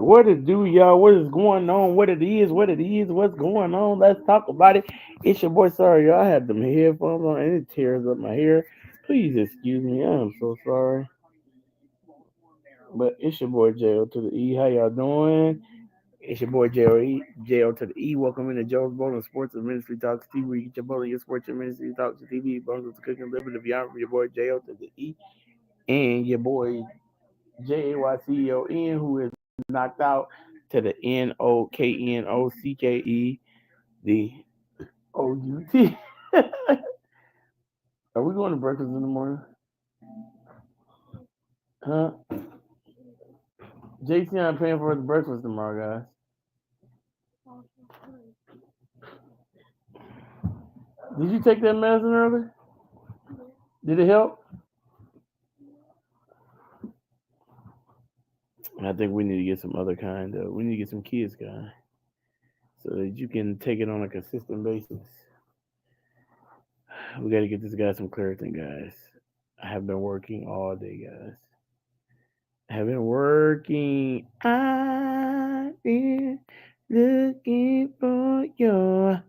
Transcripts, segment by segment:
What it do, y'all? What is going on? What it is? What it is? What's going on? Let's talk about it. It's your boy. Sorry, y'all. I had them headphones on and it tears up my hair. Please excuse me. I am so sorry. But it's your boy JO to the E. How y'all doing? It's your boy JO to the E. Welcome into Joe's Bowling Sports and Ministry Talks TV. Where you get your bowling, your sports, your ministry talks, your TV, bowling, cooking, living, the beyond from your boy JO to the E. And your boy JAYCEON, who is knocked out to the NOKNOCKE, the OUT. Are we going to breakfast in the morning? Huh? JC, I'm paying for the breakfast tomorrow, guys. Did you take that medicine earlier? Did it help? I think we need to get some other kind of. We need to get some kids kind, so that you can take it on a consistent basis. We got to get this guy some Claritin, guys. I have been working all day, guys. I have been working. I've been looking for your.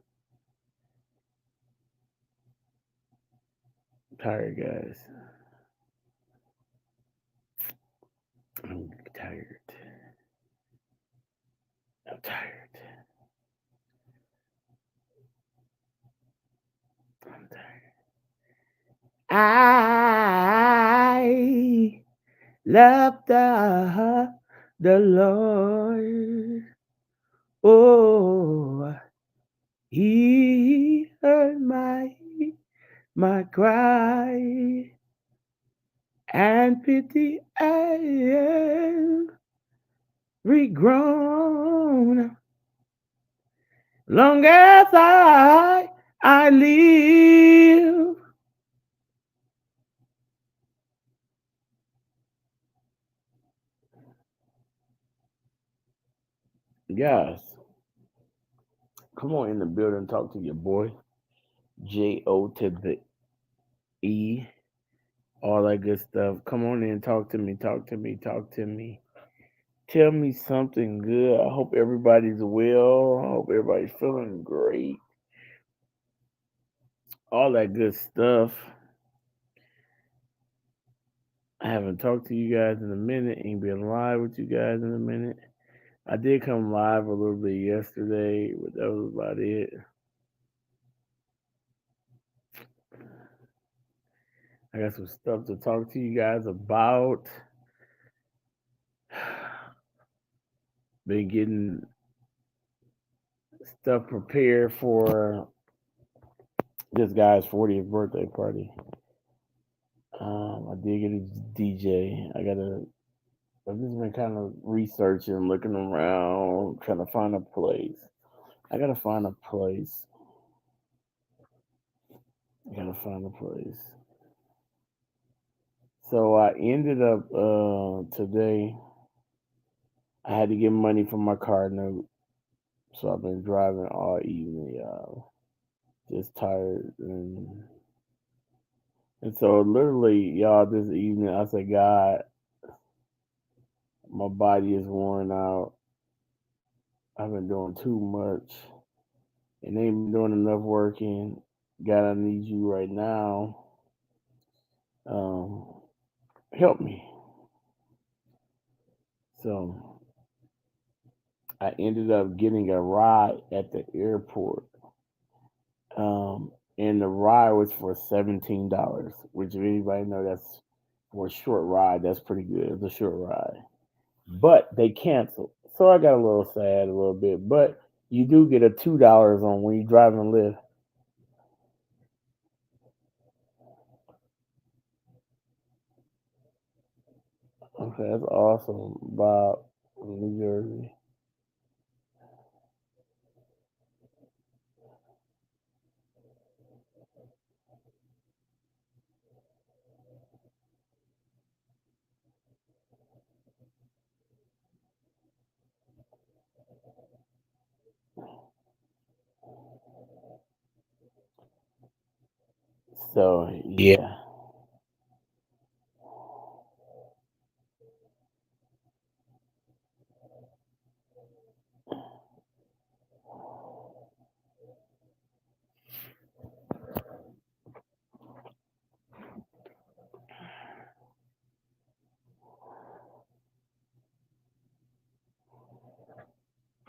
Tired, guys. I'm tired. I'm tired. I'm tired. I love the Lord. Oh, He heard my cry and pity every groan. Long as I live, guys, come on in the building and talk to your boy JO to the E, all that good stuff. Come on in and talk to me, talk to me, talk to me. Tell me something good. I hope everybody's well. I hope everybody's feeling great. All that good stuff. I haven't talked to you guys in a minute. Ain't been live with you guys in a minute. I did come live a little bit yesterday, but that was about it. I got some stuff to talk to you guys about. Been getting stuff prepared for this guy's 40th birthday party. I did get a DJ. I've just been kind of researching, looking around, trying to find a place. I gotta find a place. I gotta find a place. So I ended up today. I had to get money from my car note, so I've been driving all evening, y'all. Just tired and so literally, y'all, this evening I said, God, my body is worn out. I've been doing too much and ain't been doing enough working. God, I need you right now. Um, Help me. So I ended up getting a ride at the airport. And the ride was for $17, which if anybody know that's for a short ride, that's pretty good. It's a short ride. But they canceled. So I got a little sad a little bit. But you do get a $2 on when you drive and live. Okay, that's awesome. Bob from New Jersey. So yeah.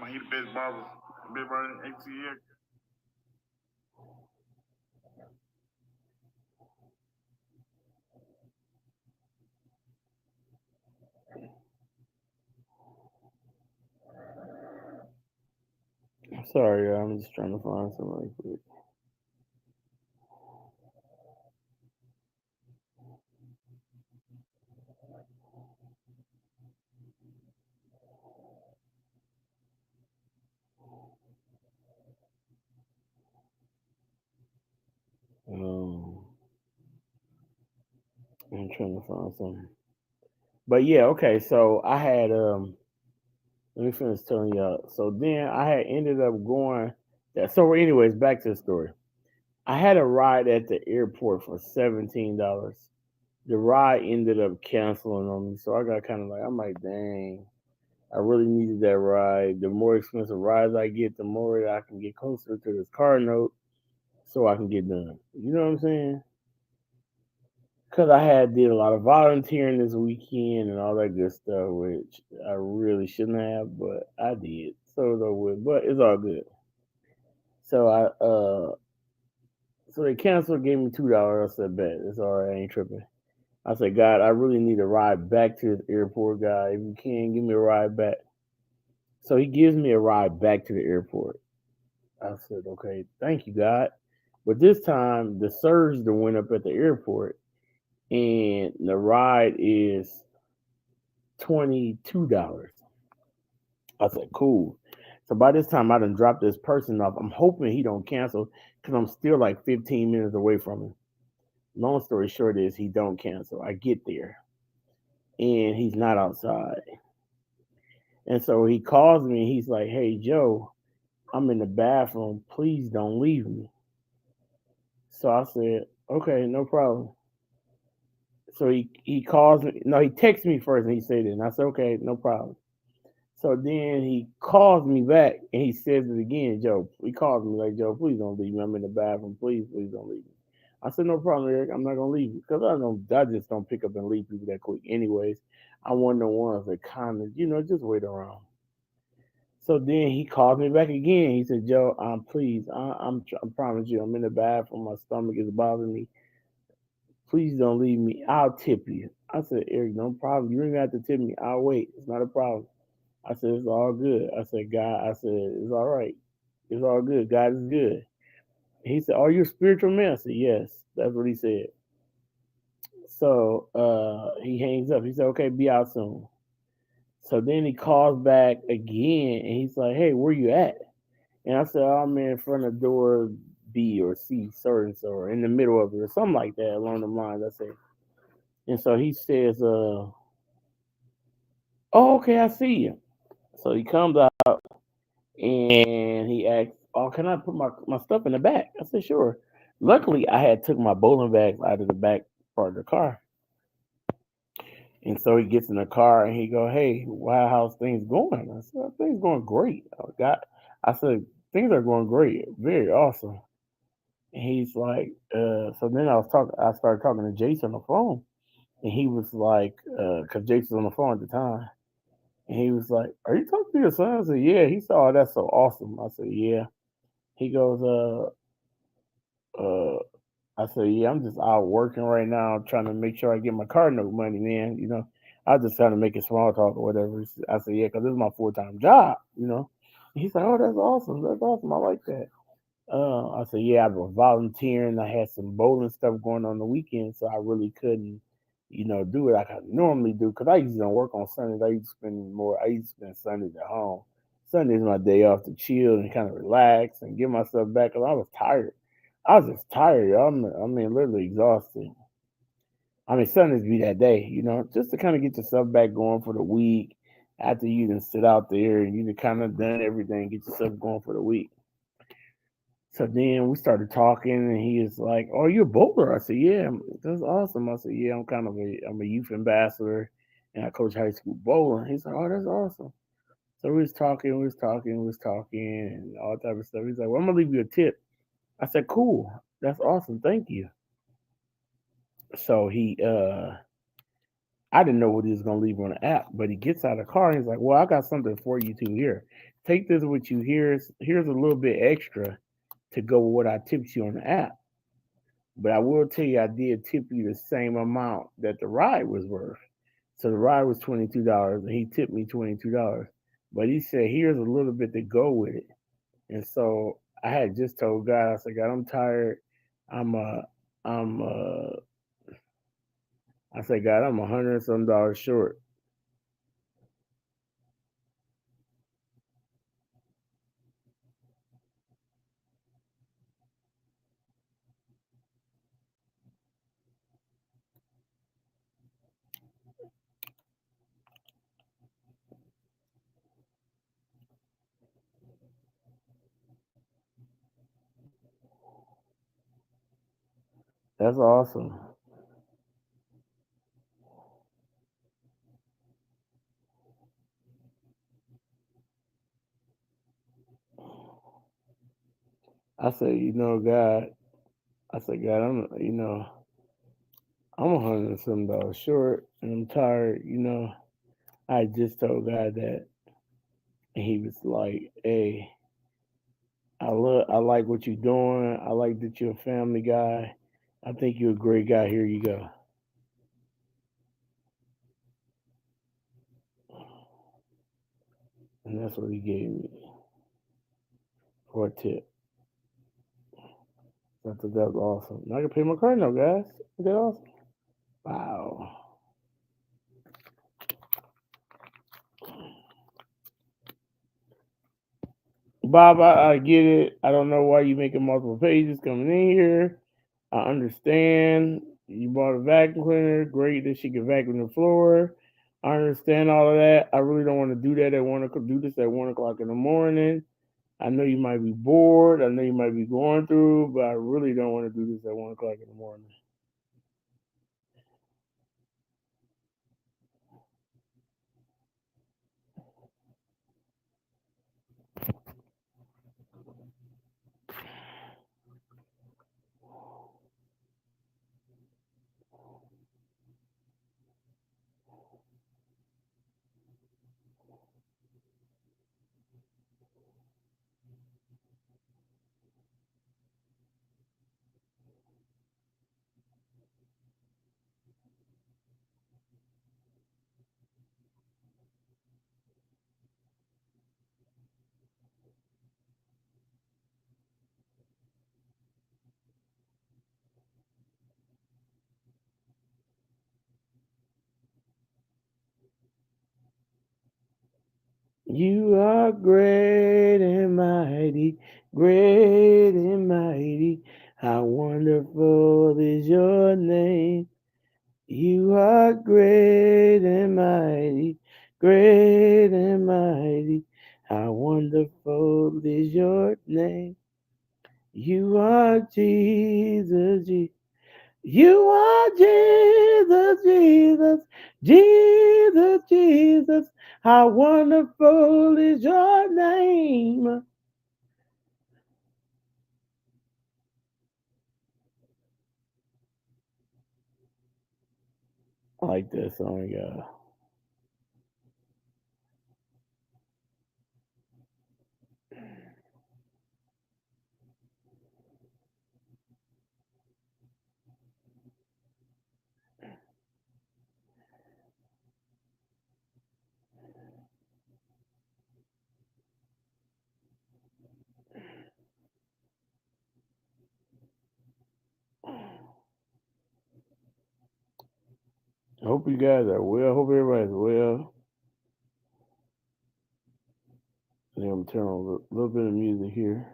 But he the best barber in ATL. Sorry, y'all, I'm just trying to find something quick. Um, I'm trying to find something. But yeah, okay. So I had let me finish telling y'all. So then I had ended up going. So anyways, back to the story. I had a ride at the airport for $17. The ride ended up canceling on me, so I got kind of like, I'm like, dang, I really needed that ride. The more expensive rides I get, the more I can get closer to this car note, so I can get done. You know what I'm saying? Because I had did a lot of volunteering this weekend and all that good stuff, which I really shouldn't have, but I did. So it's over with, but it's all good. So so they canceled, gave me $2. I said, bet it's all right, I ain't tripping. I said, God, I really need a ride back to this airport, guy. If you can, give me a ride back. So he gives me a ride back to the airport. I said, okay, thank you, God. But this time, the surge that went up at the airport, and the ride is $22. I said, cool. So by this time, I done dropped this person off. I'm hoping he don't cancel because I'm still like 15 minutes away from him. Long story short is he don't cancel. I get there, and he's not outside. And so he calls me. He's like, hey, Joe, I'm in the bathroom. Please don't leave me. So I said, okay, no problem. So he calls me. No, he texts me first and he said it. And I said, okay, no problem. So then he calls me back and he says it again, Joe. He calls me like, Joe, please don't leave me. I'm in the bathroom. Please don't leave me. I said, no problem, Eric. I'm not gonna leave you because I just don't pick up and leave people that quick. Anyways, I'm one of the ones that kind of, just wait around. So then he called me back again. He said, Joe, please, I promise you, I'm in the bathroom. My stomach is bothering me. Please don't leave me. I'll tip you. I said, Eric, no problem. You don't even have to tip me. I'll wait. It's not a problem. I said, it's all good. I said, God, I said, it's all right. It's all good. God is good. He said, are you a spiritual man? I said, yes. That's what he said. So he hangs up. He said, okay, be out soon. So then he calls back again and he's like, hey, where you at? And I said, oh, I'm in front of door B or C, certain so, or in the middle of it, or something like that along the lines. I said, and so he says, oh, okay, I see you. So he comes out and he asks, oh, can I put my stuff in the back? I said, sure. Luckily, I had took my bowling bags out of the back part of the car. And so he gets in the car and he go, hey, wow, how's things going? I said, things going great. I said, things are going great, very awesome. And he's like, so then I started talking to Jason on the phone, and he was like, because Jason's on the phone at the time, and he was like, "Are you talking to your son?" I said, "Yeah." He said, "Oh, that's so awesome." I said, "Yeah." He goes, uh." I said, "Yeah, I'm just out working right now, trying to make sure I get my car note money, man. I just trying to make it small talk or whatever." I said, "Yeah, because this is my full time job, you know." He's like, "Oh, that's awesome. That's awesome. I like that." I said, yeah, I was volunteering. I had some bowling stuff going on the weekend, so I really couldn't, do it like I normally do. Because I usually don't work on Sundays. I used to spend Sundays at home. Sunday's my day off to chill and kind of relax and get myself back. Cause I was tired. I was just tired. I mean, literally exhausted. I mean, Sundays be that day, just to kind of get yourself back going for the week. After you done sit out there and you done kind of done everything, get yourself going for the week. So then we started talking, and he was like, "Oh, you're a bowler?" I said, "Yeah, that's awesome." I said, "Yeah, I'm a youth ambassador, and I coach high school bowling." He's like, "Oh, that's awesome." So we was talking, and all type of stuff. He's like, "Well, I'm gonna leave you a tip." I said, "Cool, that's awesome, thank you." So I didn't know what he was gonna leave on the app, but he gets out of the car and he's like, "Well, I got something for you too here." take this with you. Here's a little bit extra to go with what I tipped you on the app. But I will tell you, I did tip you the same amount that the ride was worth. So the ride was $22, and he tipped me $22. But he said, here's a little bit to go with it. And so I had just told God, I said, God, I'm tired. I'm I'm I said, God, I'm $100 short. That's awesome. I said, God, I said, God, I'm $100 short, and I'm tired. I just told God that, and he was like, "Hey, I like what you're doing. I like that you're a family guy. I think you're a great guy. Here you go." And that's what he gave me for a tip. So I thought that was awesome. Now I can pay my card now, guys. Isn't that awesome? Wow. Bob, I get it. I don't know why you making multiple pages coming in here. I understand. You bought a vacuum cleaner. Great that she can vacuum the floor. I understand all of that. I really don't want to do that at 1 o'clock. Do this at 1 o'clock in the morning. I know you might be bored. I know you might be going through, but I really don't want to do this at 1 o'clock in the morning. You are great and mighty, great and mighty. How wonderful is your name. You are great and mighty, great and mighty. How wonderful is your name. You are Jesus, you are Jesus, Jesus, Jesus, Jesus. How wonderful is your name. I like that song, y'all. I hope you guys are well. I hope everybody's well. And I'm turning on a little bit of music here.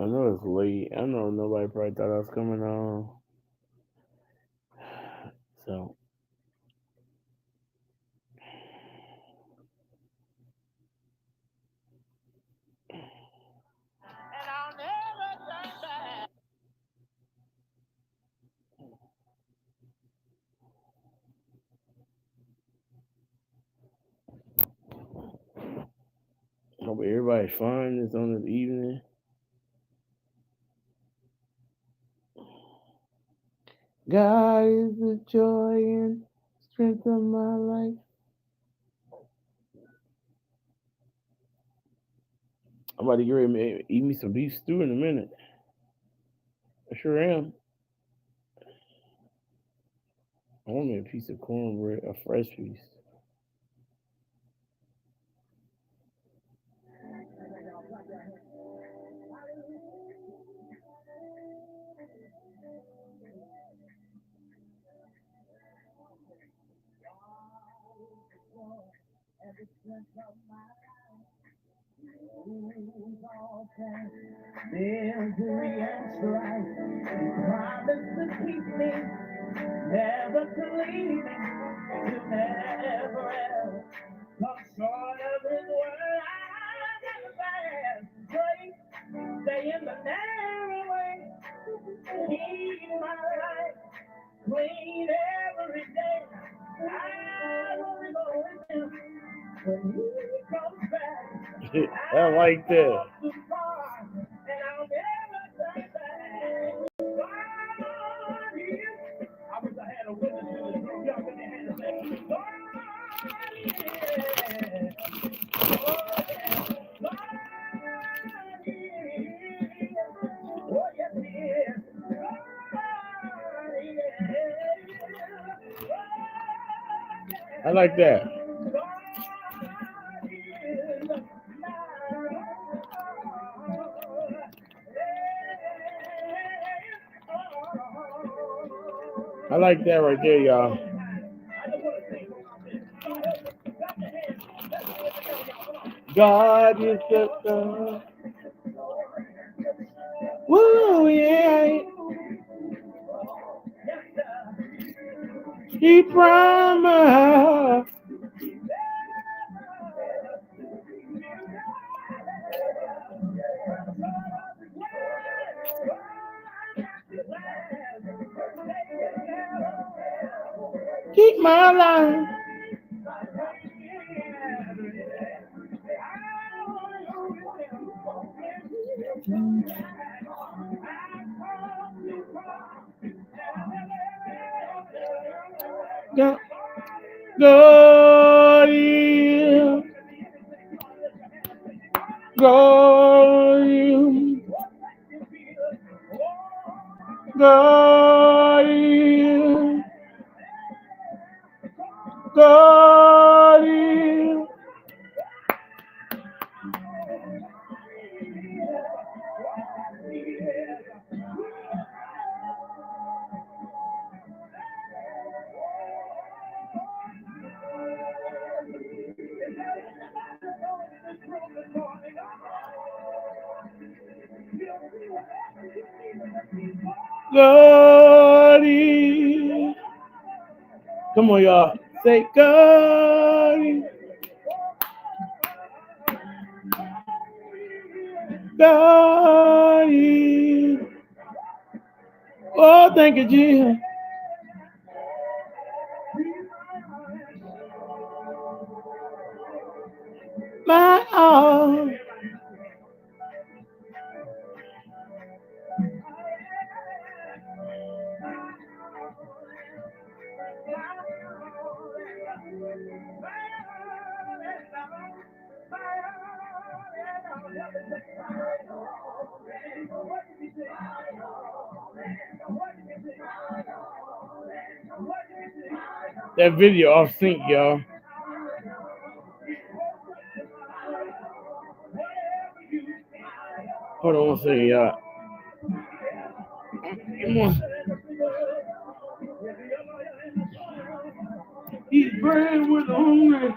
I know it's late. I know nobody probably thought I was coming on. So hope everybody's fine this on this evening. God is the joy and strength of my life. I'm about to get ready to eat me some beef stew in a minute. I sure am. I want me a piece of cornbread, a fresh piece. Misery and strife, He promised to keep me, never to leave me, to never ever come short of His word. I never fast and pray, stay in the narrow way, keep my life clean every day. I want to go with Him when He comes back. I like that. Too far, and I'll never turn back. God is. I wish I had a witness in this room. Y'all put your hands and say, God is. Oh, yeah. God is. Oh, yes, He is. God is. I like that. I like that right there, y'all. God is the God. Woo, yeah. He promised. Keep my life. God, God is. God is. God is. God is. God is. Come on, y'all. Say God is. God is. Oh, thank you, Jesus. My all. That video off sync, y'all. Hold on one second, y'all. Come on. Eat bread with hungry.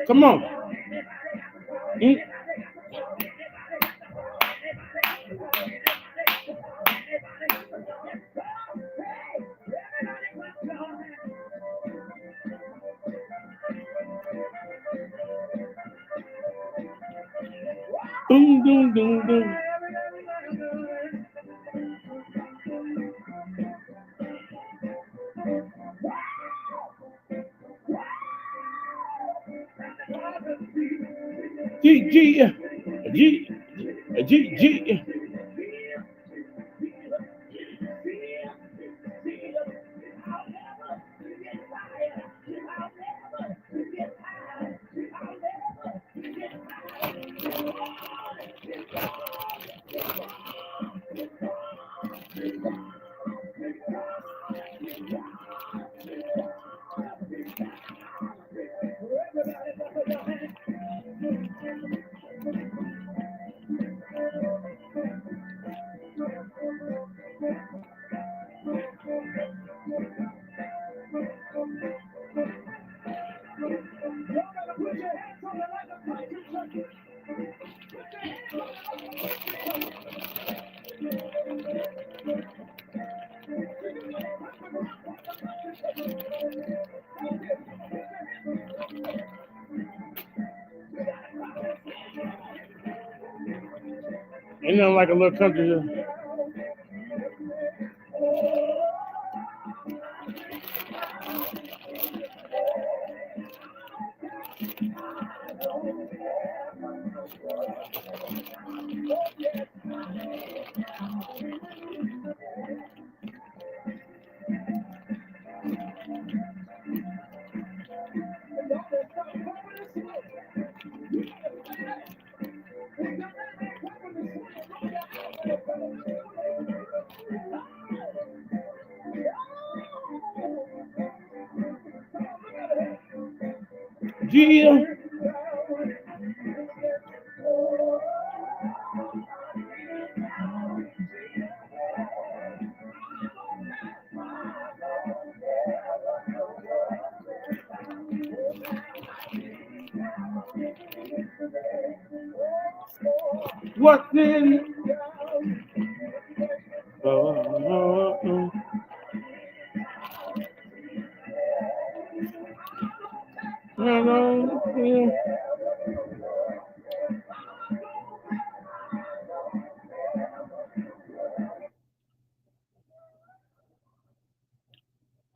Come on. Mm. Boom, boom, boom, boom. G, G, G, G, G. Ain't nothing like a little country. G. What's in? Oh. Yeah.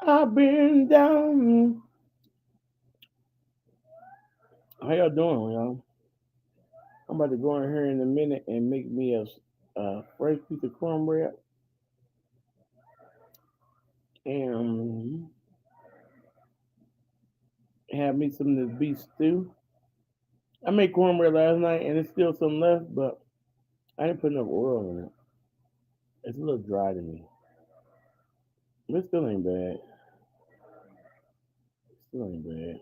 I've been down. How y'all doing, y'all? I'm about to go in here in a minute and make me a fresh piece of cornbread and have me some of this beef stew. I made cornbread last night and there's still some left, but I didn't put enough oil in it. It's a little dry to me. But it still ain't bad. Still ain't bad.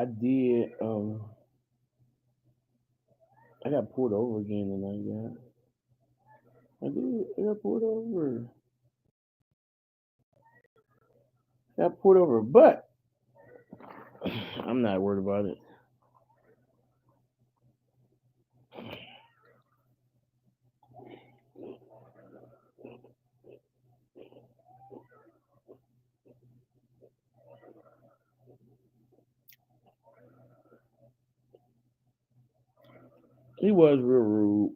I did. I got pulled over again tonight. I did. I got pulled over. Got pulled over, but I'm not worried about it. He was real rude.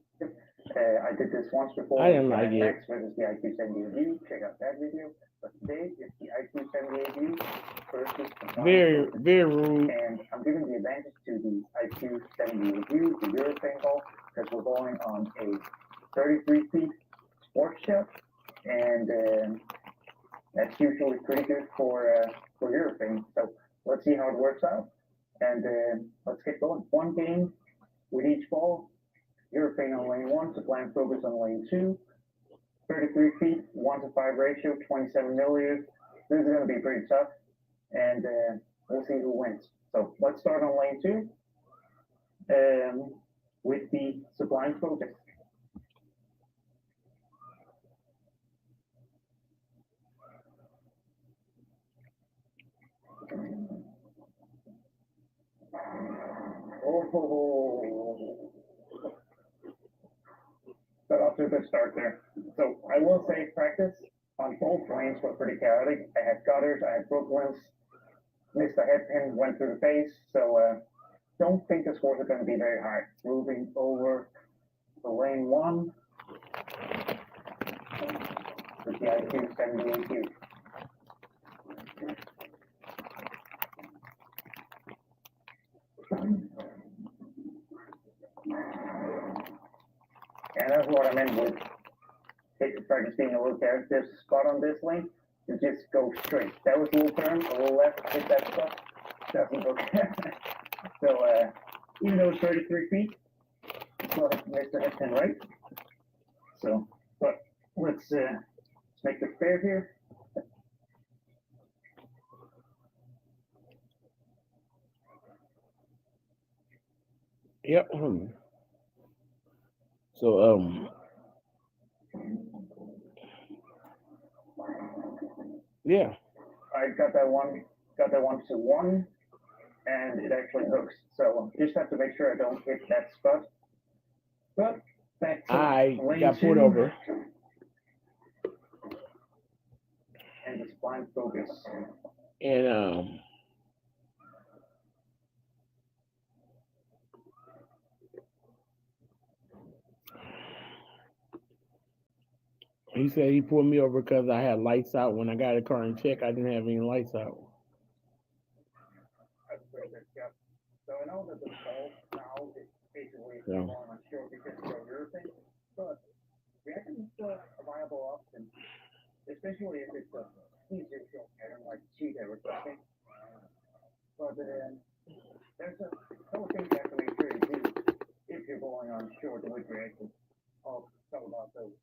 I did this once before. I didn't like it. Next versus the IQ 78U. Check out that video. But today it's the IQ 78U versus the Very, very rude. and I'm giving the advantage to the IQ 78U, the urethane ball, because we're going on a 33 feet sports shot, and that's usually pretty good for urethane. So let's see how it works out, and let's get going. One game with each ball. Urethane on lane one, supply and focus on lane two. 33 feet, 1 to 5 ratio, 27 milliliters. This is going to be pretty tough, and we'll see who wins. So let's start on lane two with the supply and focus. Oh, got off to a good start there. So I will say practice on both lanes was pretty chaotic. I had gutters, I had Brooklyns, missed a headpin, went through the face. So don't think the scores are going to be very high. Moving over to lane one with the IQ 78Q. And that's what I meant with practice being a little chaotic. There's a spot on this lane. You just go straight. That was a little turn, a little left, hit that spot. Doesn't go. So even though it's 33 feet, still makes the head 10 right. So, but let's make this fair here. Yep. So yeah. I got that one to one, and it actually hooks. So just have to make sure I don't hit that spot. But back to I lane got two pulled over. and the spline focus. And he said he pulled me over because I had lights out. When I got the car in check, I didn't have any lights out. That's very good, yeah. So I know that the ball now is basically going on short because of your thing, but reaction is still a viable option, especially if it's a easier short pattern like cheetah or something. But there's a couple things you have to make sure you do if you're going on short with reaction. I'll talk about those.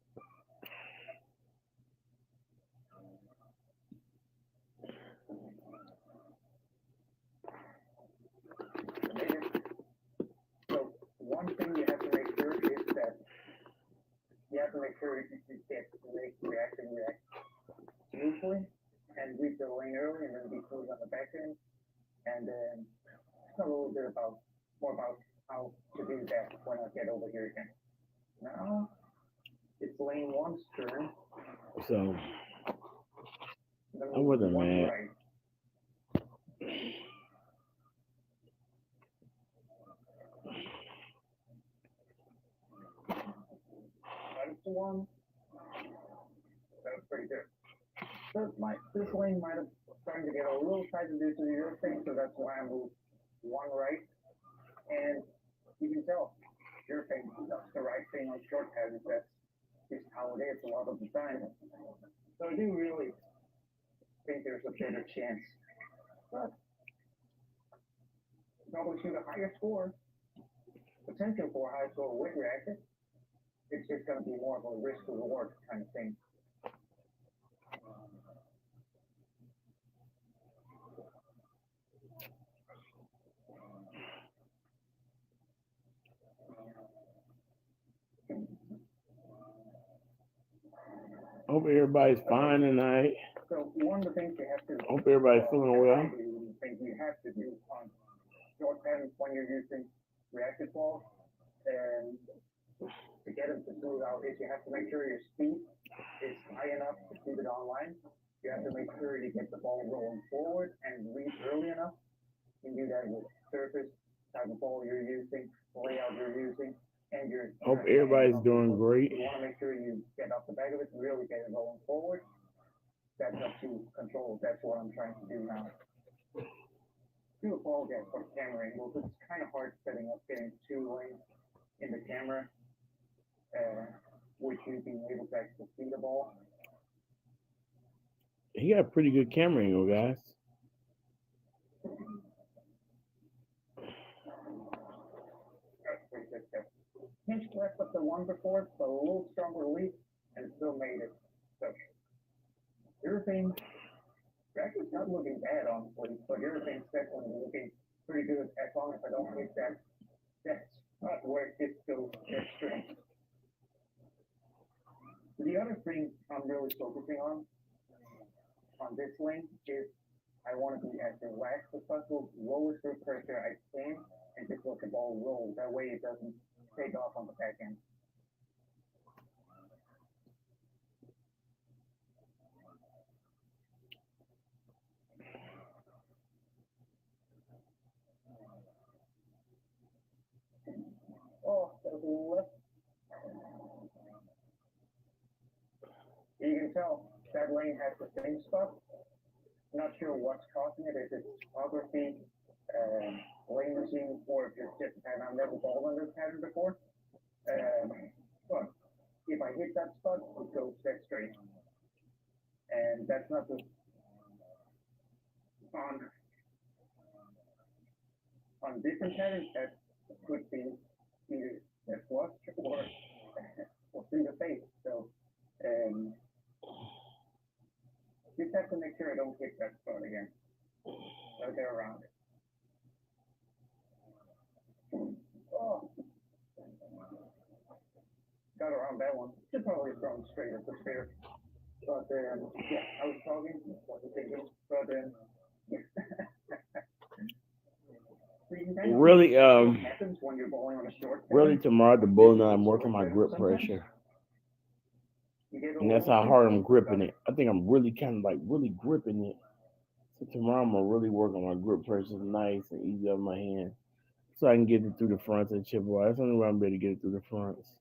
So one thing you have to make sure is that you have to make sure you get to make reaction react smoothly and read the lane early and then be smooth on the back end. And then talk a little bit more about how to do that when I get over here again. Now it's lane one's turn. So I wasn't mad. Right. Right to one. That was pretty good. This lane might have started to get a little tight to do to the other thing, so that's why I moved one right. And you can tell your thing does the right thing on short patterns. That's just how it is a lot of the time. So I do really think there's a better chance. But probably shoot a higher score, potential for a high score with reactive. It's just going to be more of a risk reward kind of thing. Hope everybody's fine tonight. So one of the things you have to Hope everybody's feeling well. things you have to do on short patterns when you're using reactive balls and to get them to smooth out is you have to make sure your speed is high enough to keep it online. You have to make sure you get the ball rolling forward and read early enough. You can do that with surface, type of ball you're using, layout you're using, and your Hope everybody's doing great. you want to make sure you get off the back of it and really get it rolling forward. That's up to control. That's what I'm trying to do now. Do a ball gap for camera angles. It's kind of hard setting up getting two lanes in the camera, with you being able to actually see the ball. He got a pretty good camera angle, guys. Hinch left up the one before, so a little stronger leap, and still made it. So, everything, actually not looking bad, honestly, but everything's definitely looking pretty good as long as I don't hit that spot where it gets so straight. The other thing I'm really focusing on this lane is I want to be as relaxed as possible, lowest root pressure I can, and just let the ball roll. That way it doesn't take off on the back end. Oh, that was a little left. You can tell that lane has the same spot. Not sure what's causing it, if it's topography, lane machine, or if it's just a pattern. I've never balled on this pattern before. But if I hit that spot, it goes dead straight. And that's not the on different patterns that could be either a flush or through the face. So just have to make sure I don't hit that spot again. So they're around it. Oh, got around that one. Should probably have thrown straight at the spear. But yeah, I was talking, wasn't thinking, but yeah. Really, happens when you're bowling on a short really tomorrow the bowling I'm working my grip pressure. And that's how hard I'm gripping it. I think I'm really kind of like really gripping it. So tomorrow I'm gonna really work on my grip pressure nice and easy on my hand. So I can get it through the fronts and chip away. That's the only way I'm able to get it through the fronts.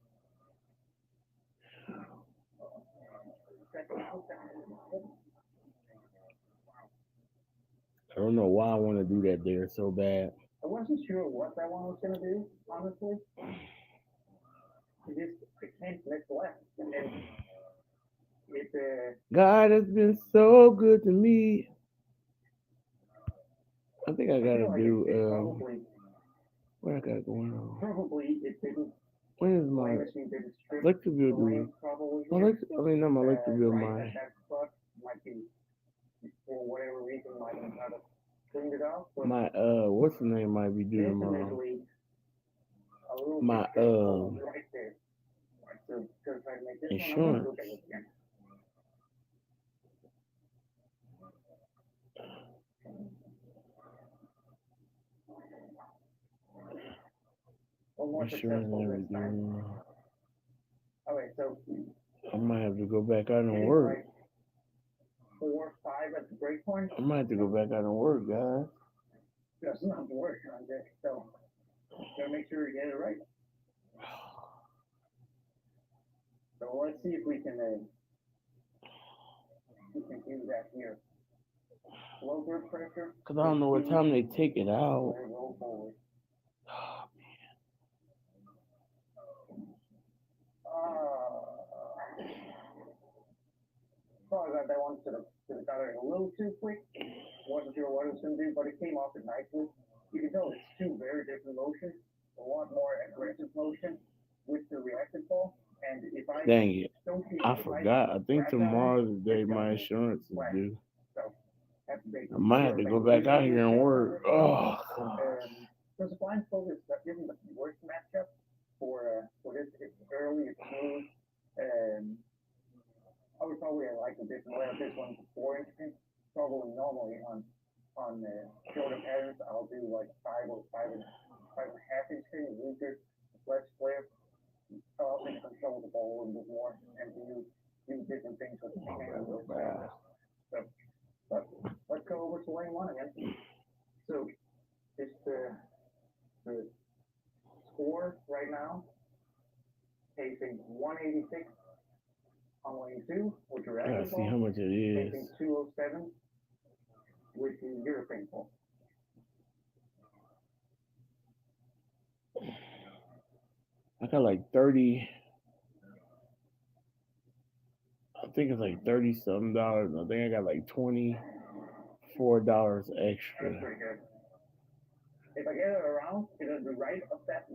I don't know why I want to do that there so bad. I wasn't sure what that one was gonna do, honestly. I can't miss left. And then God has been so good to me. I think I gotta do what I got going on. Probably it didn't. When is my electric bill due? Not my electric bill. That spot might be for whatever reason might have kind of cleaned it off. My what's the name might be due tomorrow. My insurance. Insurance and everything. Okay, so I might have to go back out and work. 4, 5 at the break point. I might have to go back out and work, guys. That's not work on this, so gotta make sure you get it right. So let's see if we can do that here. Low blood pressure. Cause I don't know what time they take it out. Roll forward. Probably got that one to the cutter a little too quick. Wasn't sure what it was going to do, but it came off it nicely. You can tell it's two very different motions. A lot more aggressive motion with the reactive ball. And if I dang it, I forgot. I think tomorrow's the day my insurance is due. I might have to go back out here and work. Oh, so the blindfold isn't the worst matchup for this. It's early, it's smooth. I would probably this and layer this one to 4 inches. Probably normally on shorter patterns, I'll do like 5.5 inch thing, weaker, less flare. I also control the ball a little bit more and do different things with the hand. So, but let's go over to lane one again. So it's the score right now, pacing 186 on lane two, which are I gotta active see how ball, much it is. pacing 207, which is European ball. I got like 30. I think it's like 30 something dollars. I think I got like $24 That's extra. pretty good. If I get it around to the right of that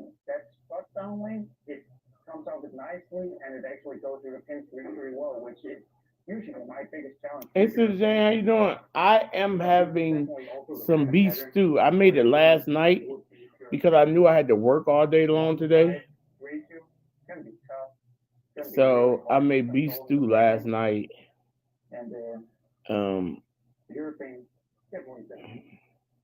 spot down lane, it comes out nicely and it actually goes through the pins pretty well, which is usually my biggest challenge. Hey, Sister Jane, how you doing? I am having some beef stew. I made it last night because I knew I had to work all day long today. So I made beef stew last night. And European definitely the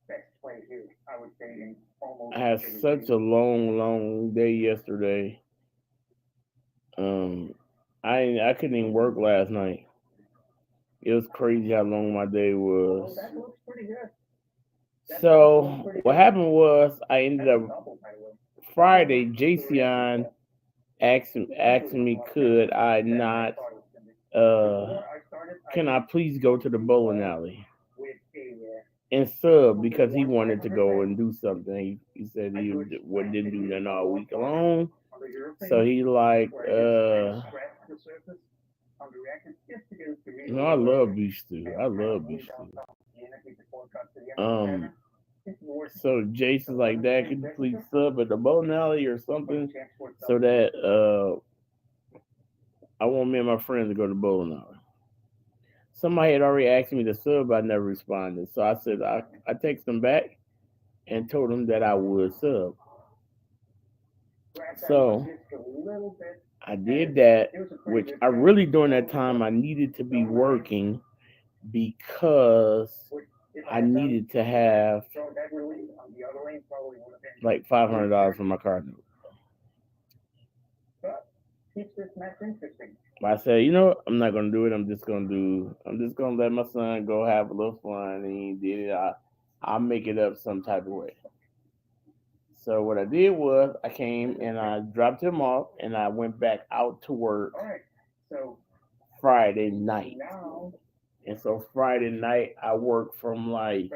best play here, I would say, in almost I had such a long day yesterday. I couldn't even work last night. It was crazy how long my day was. that looks pretty good. So what happened was I ended up Friday. Jason asked me could I not can I please go to the bowling alley and sub because he wanted to go and do something. He said he didn't do nothing all week long. So he like I love beef stew. I love beef stew. So Jason's like, Dad, could you please sub at the bowling alley or something so that I want me and my friends to go to the bowling alley. Somebody had already asked me to sub, but I never responded. So I said I texted him back and told him that I would sub. So I did that, which I really during that time I needed to be working because I needed to have like $500 for my car note. But I said, you know what? I'm not gonna do it. I'm just gonna let my son go have a little fun, and he did it. I'll make it up some type of way. So what I did was I came and I dropped him off, and I went back out to work Friday night. And so Friday night I worked from like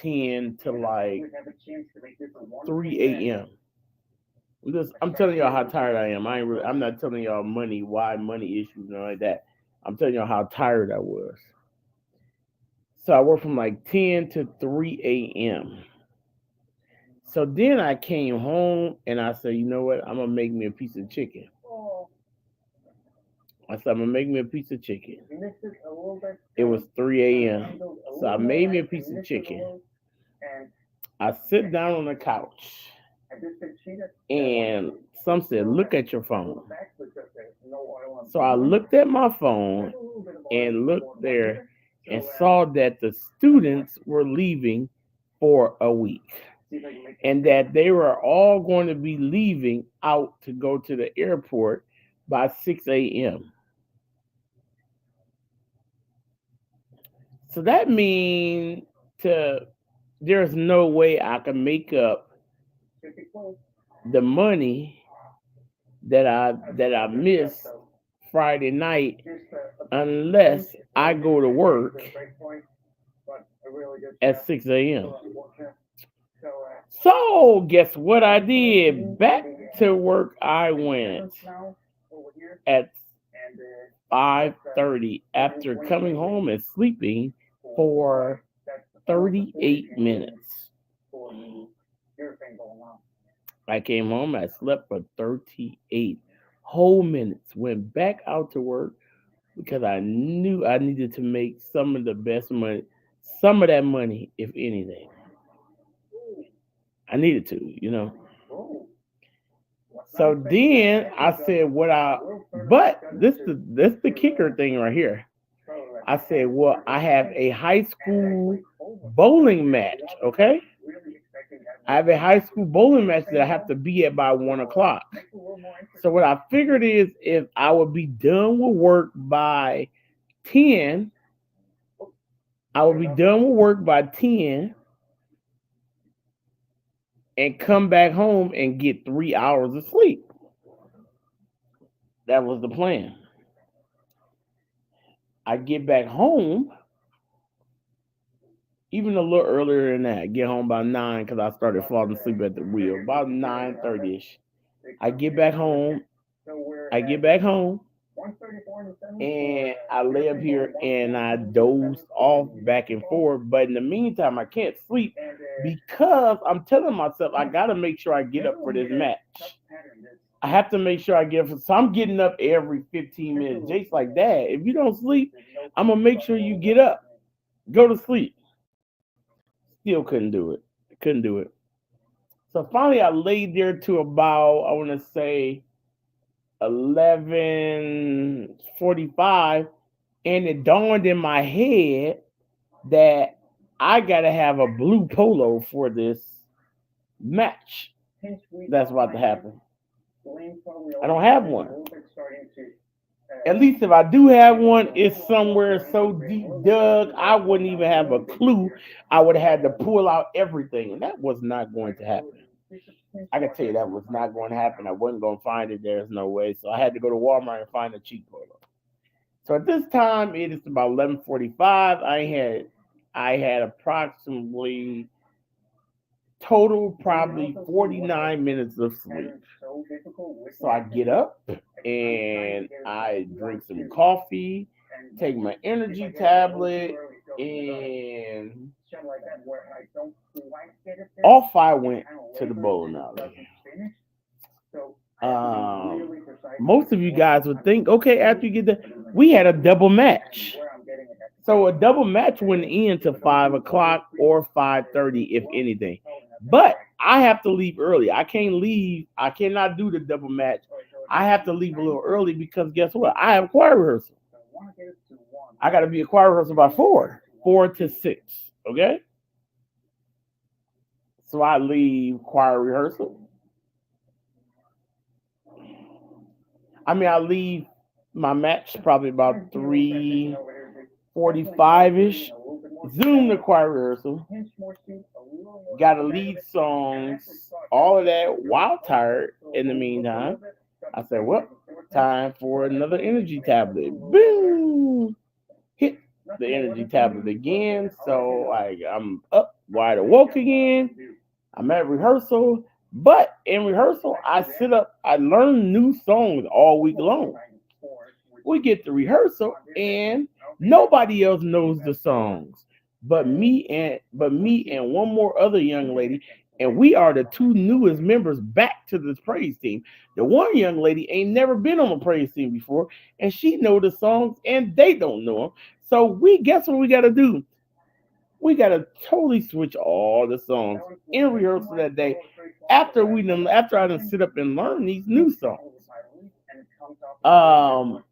10 to like 3 a.m. I'm telling y'all how tired I am. I'm not telling y'all why money issues and all like that. I'm telling y'all how tired I was. So I worked from like 10 to 3 a.m. So then I came home and I said, you know what? I'm gonna make me a piece of chicken. I said, I'm gonna make me a piece of chicken. It was 3 a.m. So I made me a piece of chicken. I sit down on the couch and some said, look at your phone. So I looked at my phone and looked there and saw that the students were leaving for a week and that they were all going to be leaving out to go to the airport by 6 a.m. So that means there's no way I can make up the money that I missed Friday night unless I go to work at 6 a.m. So guess what I did? Back to work I went at 5:30 after coming home and sleeping for 38 minutes. I came home, I slept for 38 whole minutes, went back out to work because I knew I needed to make some of the best money, some of that money, if anything. I needed to. So then I said, but this the kicker thing right here. I said, well, I have a high school bowling match, okay? I have a high school bowling match that I have to be at by 1 o'clock. So what I figured is if I would be done with work by 10, I would be done with work by 10 and come back home and get 3 hours of sleep. That was the plan. I get back home even a little earlier than that. I get home by 9 because I started falling asleep at the wheel. About 9:30ish. I get back home. I get back home and I lay up here and I dozed off back and forth. But in the meantime, I can't sleep because I'm telling myself I gotta make sure I get up for this match. I have to make sure I get up. So I'm getting up every 15 minutes. Jake's like, Dad, if you don't sleep, I'm gonna make sure you get up. Go to sleep. Still couldn't do it. Couldn't do it. So finally, I laid there to about, I want to say, 11:45, and it dawned in my head that I gotta have a blue polo for this match that's about to happen. I don't have one. At least if I do have one, it's somewhere so deep dug I wouldn't even have a clue. I would have had to pull out everything, and that was not going to happen. I can tell you that was not going to happen. I wasn't going to find it. There's no way. So I had to go to Walmart and find a cheap polo. So at this time, it is about 11:45. I had approximately total probably 49 minutes of sleep. So I get up and I drink some coffee, take my energy tablet, and off I went to the bowling alley. Most of you guys would think, okay, after you get there, we had a double match. So a double match wouldn't end to 5 o'clock or 5:30, if anything. But I have to leave early. I can't leave. I cannot do the double match. I have to leave a little early because guess what? I have choir rehearsal. I got to be at choir rehearsal by 4 to 6. Okay. So I leave choir rehearsal. I leave my match probably about 3:45 ish. Zoom the choir rehearsal. Got to lead songs, all of that while tired in the meantime. I said, well, time for another energy tablet. Boom! Hit the energy tablet again. So I'm up, wide awake again. I'm at rehearsal. But in rehearsal, I sit up, I learn new songs all week long. We get to rehearsal and nobody else knows the songs but me and one more other young lady, and we are the two newest members back to this praise team. The one young lady ain't never been on a praise team before, and she know the songs and they don't know them. So we guess what we got to do? We got to totally switch all the songs in rehearsal that day after I done sit up and learn these new songs. Um,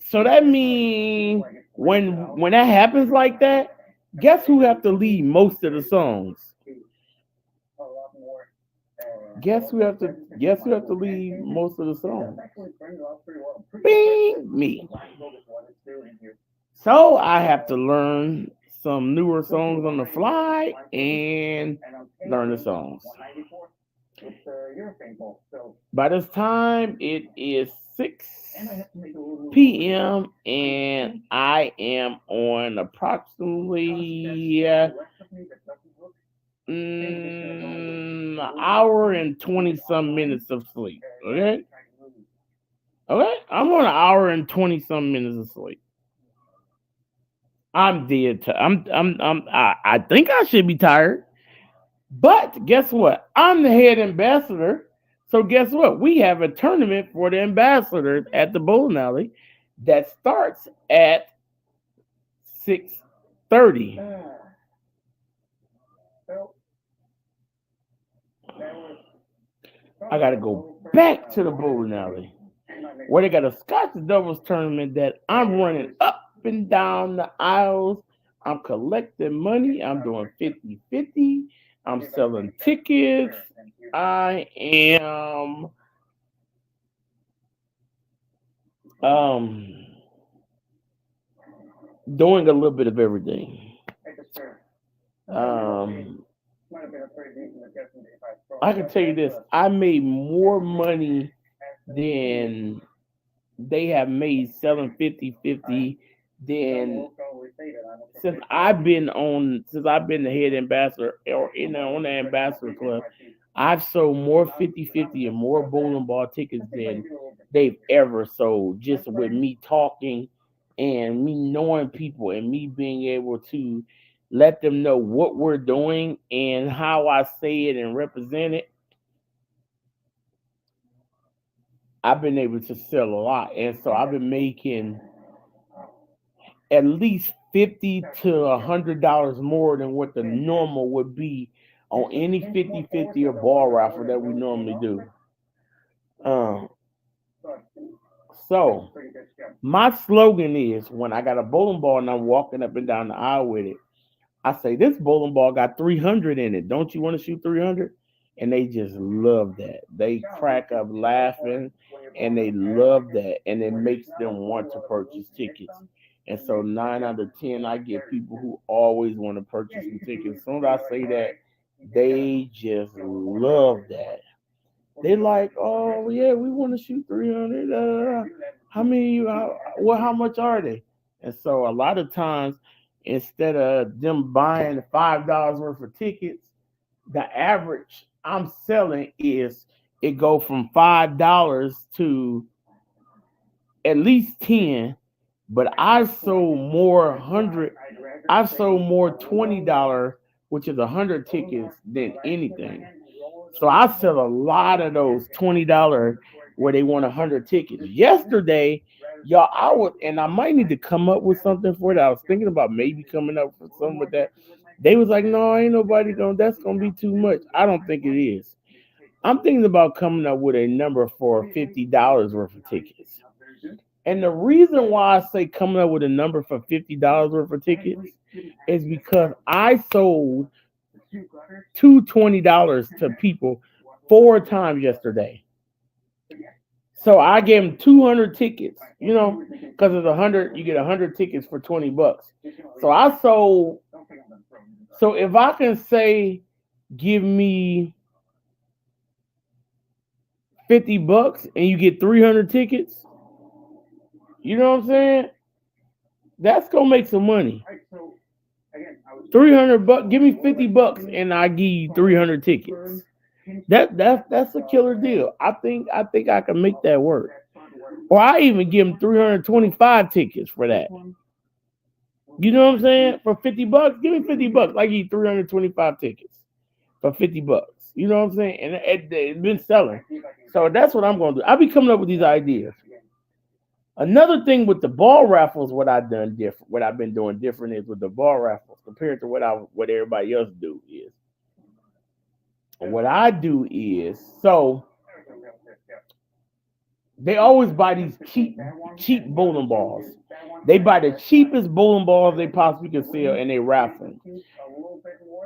so that means when that happens like that, guess who have to lead most of the songs? Guess who have to lead most of the songs? Bing, me. So I have to learn some newer songs on the fly and learn the songs. By this time, it is 6 p.m. and I am on approximately an hour and 20 some minutes of sleep. Okay? Okay? I'm on an hour and 20 some minutes of sleep. I'm dead. I think I should be tired. But guess what? I'm the head ambassador. So guess what? We have a tournament for the ambassadors at the bowling alley that starts at 6:30. I gotta go back to the bowling alley where they got a Scotch doubles tournament that I'm running up and down the aisles. I'm collecting money. I'm doing 50-50. I'm selling tickets. I am um, doing a little bit of everything. Um, I can tell you this: I made more money than they have made selling 50-50 than since I've been the head ambassador or on the ambassador club. I've sold more 50-50 and more bowling ball tickets than they've ever sold, just with me talking and me knowing people and me being able to let them know what we're doing and how I say it and represent it. I've been able to sell a lot, and so I've been making at least 50 to $100 more than what the normal would be on any 50-50 or ball raffle that we normally do. Um, so my slogan is when I got a bowling ball and I'm walking up and down the aisle with it, I say this bowling ball got 300 in it. Don't you want to shoot 300? And they just love that. They crack up laughing and they love that. And it makes them want to purchase tickets. And so 9 out of 10, I get people who always want to purchase some tickets. As soon as I say that, they just love that. They like, oh yeah, we want to shoot 300. How many? How much are they? And so a lot of times, instead of them buying $5 worth of tickets, the average I'm selling is it go from $5 to at least 10. But I've sold more $20, which is 100 tickets than anything. So I sell a lot of those $20 where they want 100 tickets. Yesterday, y'all, and I might need to come up with something for that. I was thinking about maybe coming up with something with that. They was like, no, ain't nobody going. That's gonna be too much. I don't think it is. I'm thinking about coming up with a number for $50 worth of tickets. And the reason why I say coming up with a number for $50 worth of tickets is because I sold two $20 to people 4 times yesterday. So I gave them 200 tickets, because it's 100, you get 100 tickets for $20. So I sold. So if I can say, give me $50 and you get 300 tickets, you know what I'm saying? That's gonna make some money. $300, give me $50 and I give you 300 tickets. That's a killer deal. I think I can make that work. Or I even give them 325 tickets for that. You know what I'm saying? For $50, give me $50. I give you 325 tickets for $50. You know what I'm saying? And it's been selling. So that's what I'm gonna do. I'll be coming up with these ideas. Another thing with the ball raffles, what I've been doing different is with the ball raffles compared to what everybody else do is what I do is so they always buy these cheap bowling balls. They buy the cheapest bowling balls they possibly can sell and they raffle them.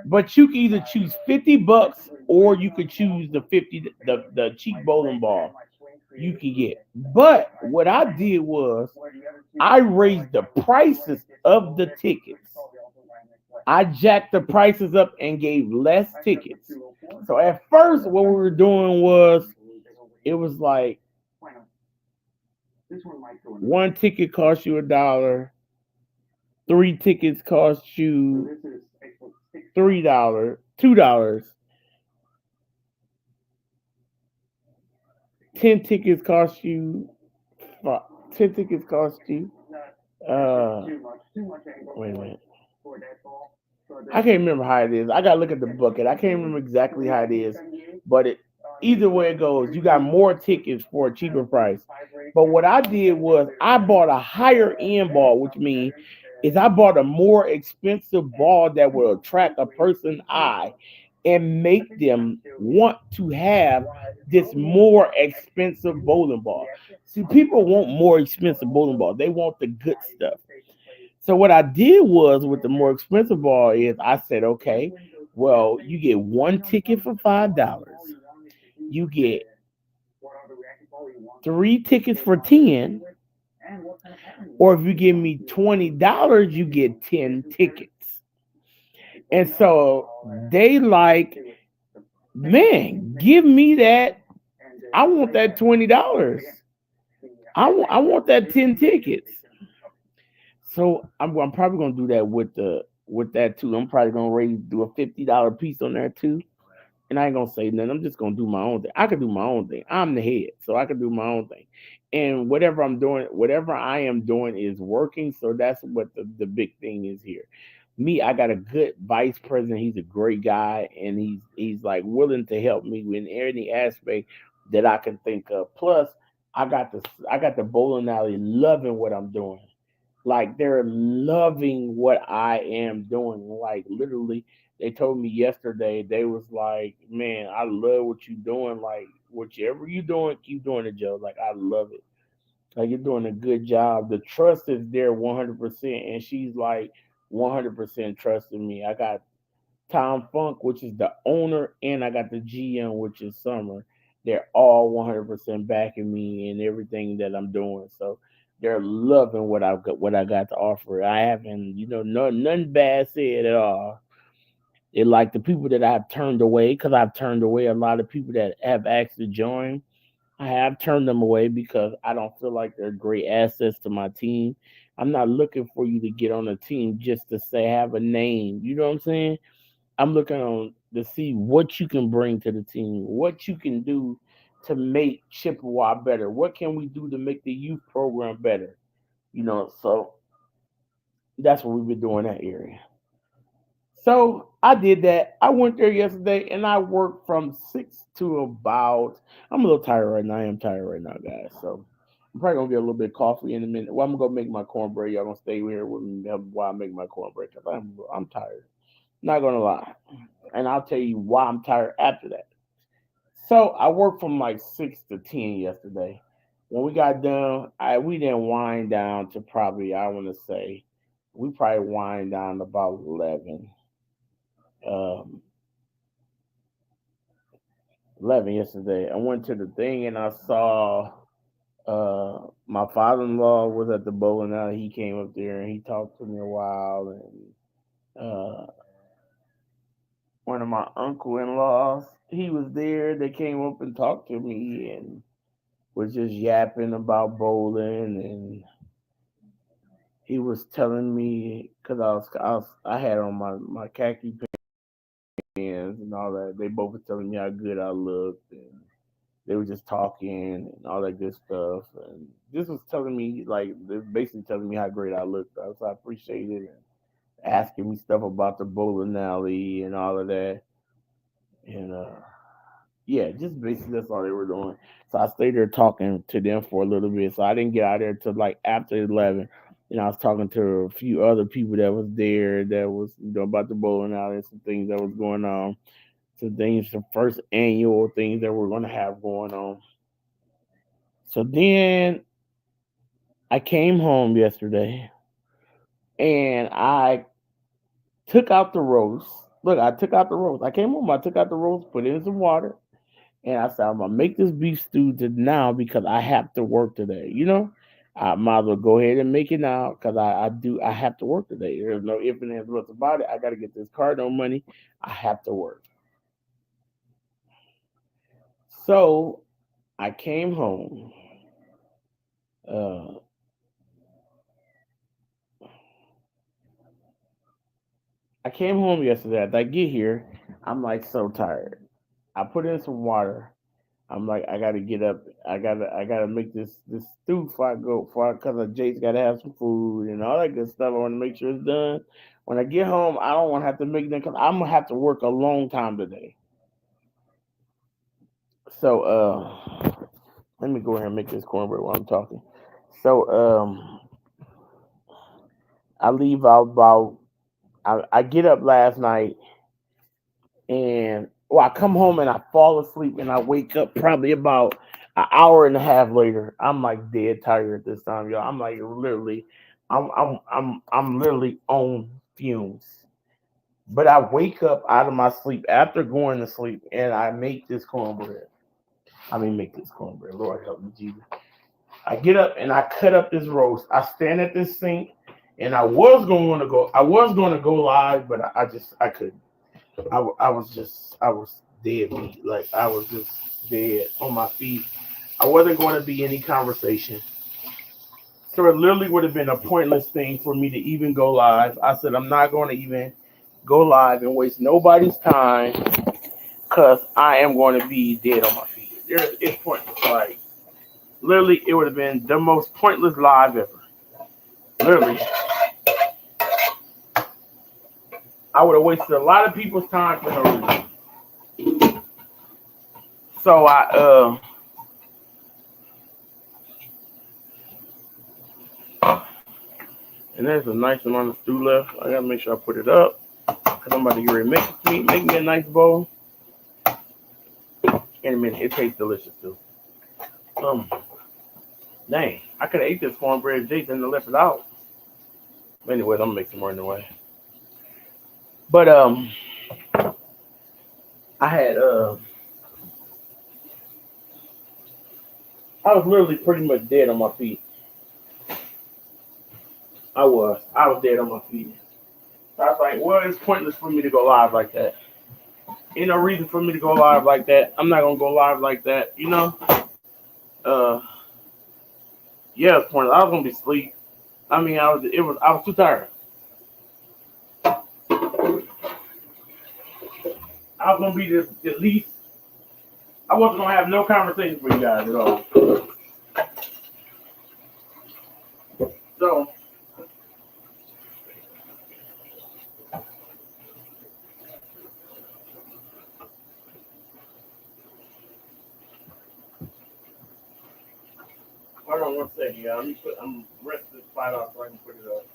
But you can either choose $50 or you could choose the cheap bowling ball you can get. But what I did was I raised the prices of the tickets. I jacked the prices up and gave less tickets. So at first, what we were doing was it was like one ticket cost you $1, 3 tickets cost you $3, $2, 10 tickets cost you 10 tickets cost you. Uh, Wait a minute. I can't remember how it is. I gotta look at the bucket. I can't remember exactly how it is, but either way it goes, you got more tickets for a cheaper price. But what I did was I bought a higher end ball, which means is I bought a more expensive ball that will attract a person's eye and make them want to have this more expensive bowling ball. See, people want more expensive bowling ball. They want the good stuff. So what I did was with the more expensive ball is I said, okay, well, you get one ticket for $5. You get three tickets for 10, or if you give me $20, you get 10 tickets. And so they like, man, give me that. I want that $20. I want that 10 tickets. So I'm probably gonna do that with that too. I'm probably gonna do a $50 piece on there too. And I ain't gonna say nothing. I'm just gonna do my own thing. I can do my own thing. I'm the head, so I can do my own thing. And whatever I'm doing, whatever I am doing is working. So that's what the big thing is here. Me, I got a good vice president. He's a great guy, and he's like willing to help me in any aspect that I can think of. Plus, I got the bowling alley loving what I'm doing. Like they're loving what I am doing. Like literally, they told me yesterday, they was like, "Man, I love what you doing. Like whichever you doing, keep doing it, Joe. Like I love it. Like you're doing a good job. The trust is there 100%." And she's like 100% trusting me. I got Tom Funk, which is the owner, and I got the GM, which is Summer. They're all 100% backing me in everything that I'm doing. So they're loving what I got to offer. I haven't, nothing bad said at all. It like the people that I've turned away, because I've turned away a lot of people that have asked to join. I have turned them away because I don't feel like they're great assets to my team. I'm not looking for you to get on a team just to say have a name. You know what I'm saying? I'm looking on to see what you can bring to the team, what you can do to make Chippewa better. What can we do to make the youth program better? So that's what we've been doing in that area. So I did that. I went there yesterday and I worked from 6 to about. I'm a little tired right now. I am tired right now, guys. So I'm probably gonna get a little bit of coffee in a minute. Well, I'm gonna make my cornbread. Y'all gonna stay here with me while I make my cornbread because I'm tired. Not gonna lie, and I'll tell you why I'm tired after that. So I worked from like 6 to 10 yesterday. When we got done, we didn't wind down to probably I want to say we probably wind down about 11. Um, 11 yesterday. I went to the thing and I saw my father-in-law was at the bowling alley. He came up there and he talked to me a while, and one of my uncle-in-laws, he was there. They came up and talked to me and was just yapping about bowling, and he was telling me because I had on my khaki pants and all that. They both were telling me how good I looked, and they were just talking and all that good stuff. And this was telling me like they're basically telling me how great I looked. So I appreciated it, and asking me stuff about the bowling alley and all of that. And yeah, just basically that's all they were doing. So I stayed there talking to them for a little bit. So I didn't get out there till like after 11. And I was talking to a few other people that was there that was about the bowling alley and some things that was going on. Some things, some first annual things that we're gonna have going on. So then I came home yesterday and I took out the roast. Look, I took out the roast. I came home, I took out the roast, put it in some water, and I said, I'm gonna make this beef stew to now because I have to work today. I might as well go ahead and make it now because I have to work today. There's no if and ands buts about it. I got to get this cardinal money. I have to work. So I came home. Uh, I came home yesterday. As I get here, I'm like so tired. I put in some water. I'm like, I gotta get up. I gotta make this stew before I go for because Jake's gotta have some food and all that good stuff. I want to make sure it's done. When I get home, I don't want to have to make them because I'm gonna have to work a long time today. So let me go ahead and make this cornbread while I'm talking. So I leave out about. I get up last night and well, I come home and I fall asleep and I wake up probably about an hour and a half later. I'm like dead tired at this time, y'all. I'm like literally, I'm literally on fumes. But I wake up out of my sleep after going to sleep, and I make this cornbread. I mean, make this cornbread. Lord help me, Jesus. I get up and I cut up this roast. I stand at this sink, and I was going to go live, but I couldn't. I was dead beat. Like I was just dead on my feet. I wasn't going to be any conversation. So it literally would have been a pointless thing for me to even go live. I said I'm not going to even go live and waste nobody's time because I am going to be dead on my feet. It's pointless. Like literally, it would have been the most pointless live ever. Literally, I would have wasted a lot of people's time for no reason. So and there's a nice amount of stew left. I gotta make sure I put it up because I'm about to get ready to make me a nice bowl in a minute. It tastes delicious too. Um, dang, I could have ate this cornbread Jason and left it out. But anyways, I'm gonna make some more anyway. But I had I was literally pretty much dead on my feet. I was dead on my feet. So I was like, well, it's pointless for me to go live like that. Ain't no reason for me to go live like that. I'm not gonna go live like that, you know. Uh, yeah, it's pointless. I was gonna be asleep. I mean, I was too tired. I was gonna be the least. I wasn't gonna have no conversation with you guys at all. So hold on one second, y'all. I'm resting this spot off so I can put it up.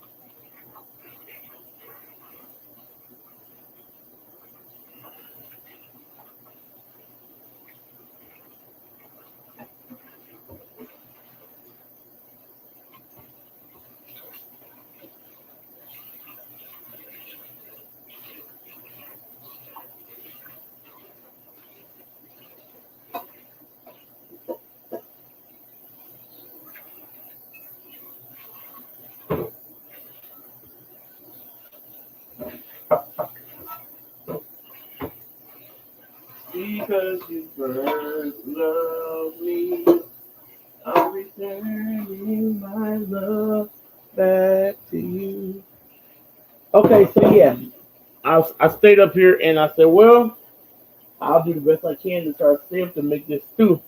Because you first loved me, I'm returning my love back to you. Okay, so yeah, I stayed up here and I said, well, I'll do the best I can to try to save to make this stew.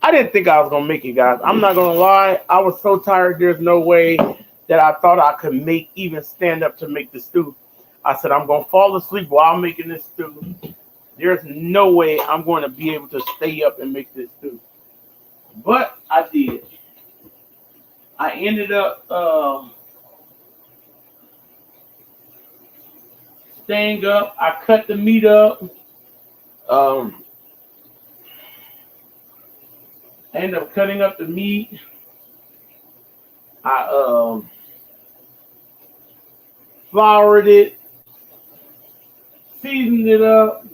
I didn't think I was gonna make it, guys. I'm not gonna lie. I was so tired. There's no way that I thought I could even stand up to make the stew. I said I'm gonna fall asleep while I'm making this stew. There's no way I'm going to be able to stay up and make this stew. But I did. I ended up staying up. I cut the meat up. Um, I ended up cutting up the meat. I floured it, seasoned it up,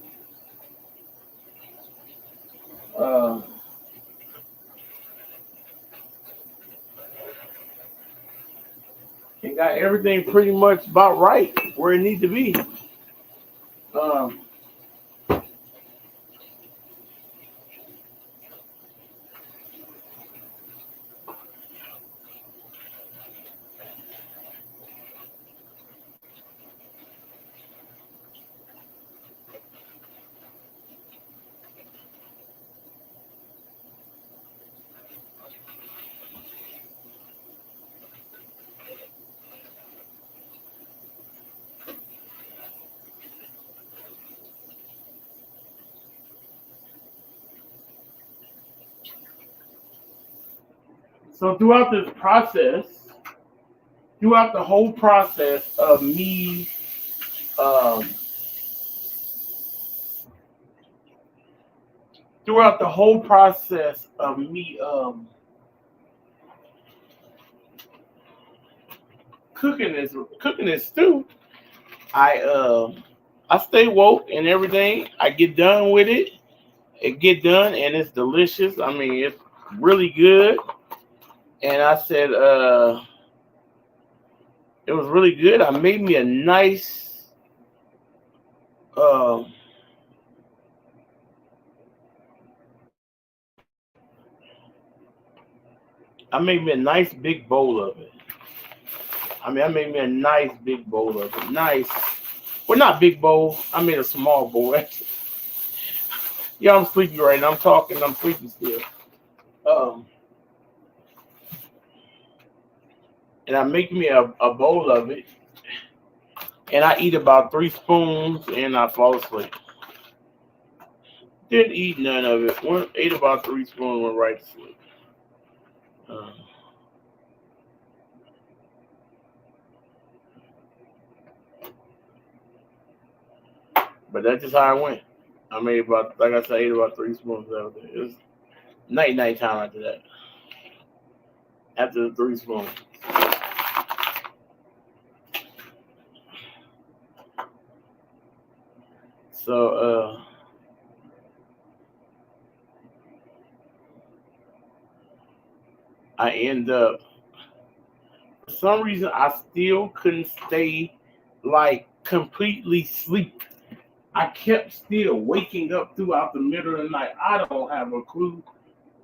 uh, and got everything pretty much about right where it needs to be. Um, so throughout the whole process of me, um, throughout the whole process of me cooking this stew, I stay woke and everything. I get done with it. It get done and it's delicious. I mean, it's really good. And I said, it was really good. I made me a nice, uh, I made me a nice big bowl of it. I mean, I made me a nice big bowl of it. Nice. Well, not big bowl. I made a small bowl. Yeah, I'm sleepy right now. I'm talking. I'm sleepy still. Um, and I make me a bowl of it, and I eat about 3 spoons, and I fall asleep. Didn't eat none of it. Ate about 3 spoons, went right to sleep. Um, but that's just how I went. I made about, like I said, I ate about 3 spoons of it. It was night time after that. After the 3 spoons. So I end up, for some reason I still couldn't stay like completely sleep. I kept still waking up throughout the middle of the night. I don't have a clue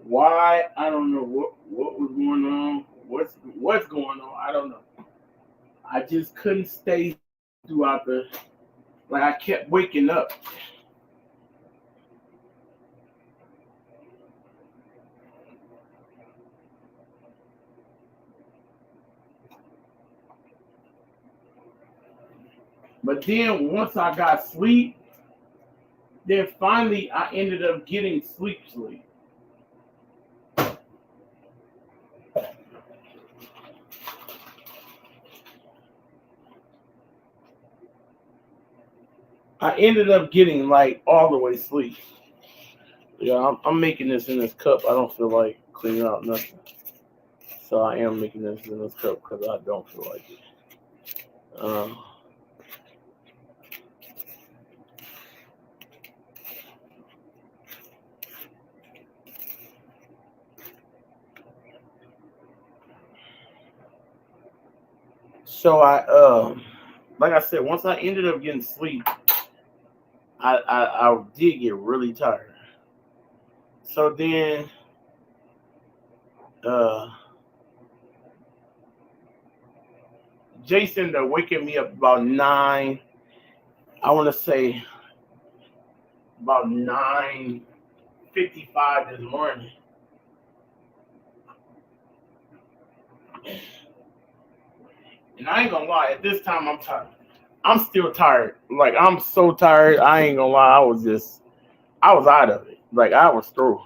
why. I don't know what was going on. What's going on? I don't know. I just couldn't stay throughout the, like I kept waking up. But then once I got sleep, then finally I ended up getting sleep. I ended up getting like all the way sleep. Yeah, I'm making this in this cup. I don't feel like cleaning out nothing. So I am making this in this cup because I don't feel like it. Um, so like I said, once I ended up getting sleep, I did get really tired. So then uh, Jason ended up waking me up about 9. I want to say about 9:55 this morning. And I ain't gonna lie, at this time I'm tired. I'm still tired. Like I'm so tired. I ain't gonna lie. I was out of it. Like I was through.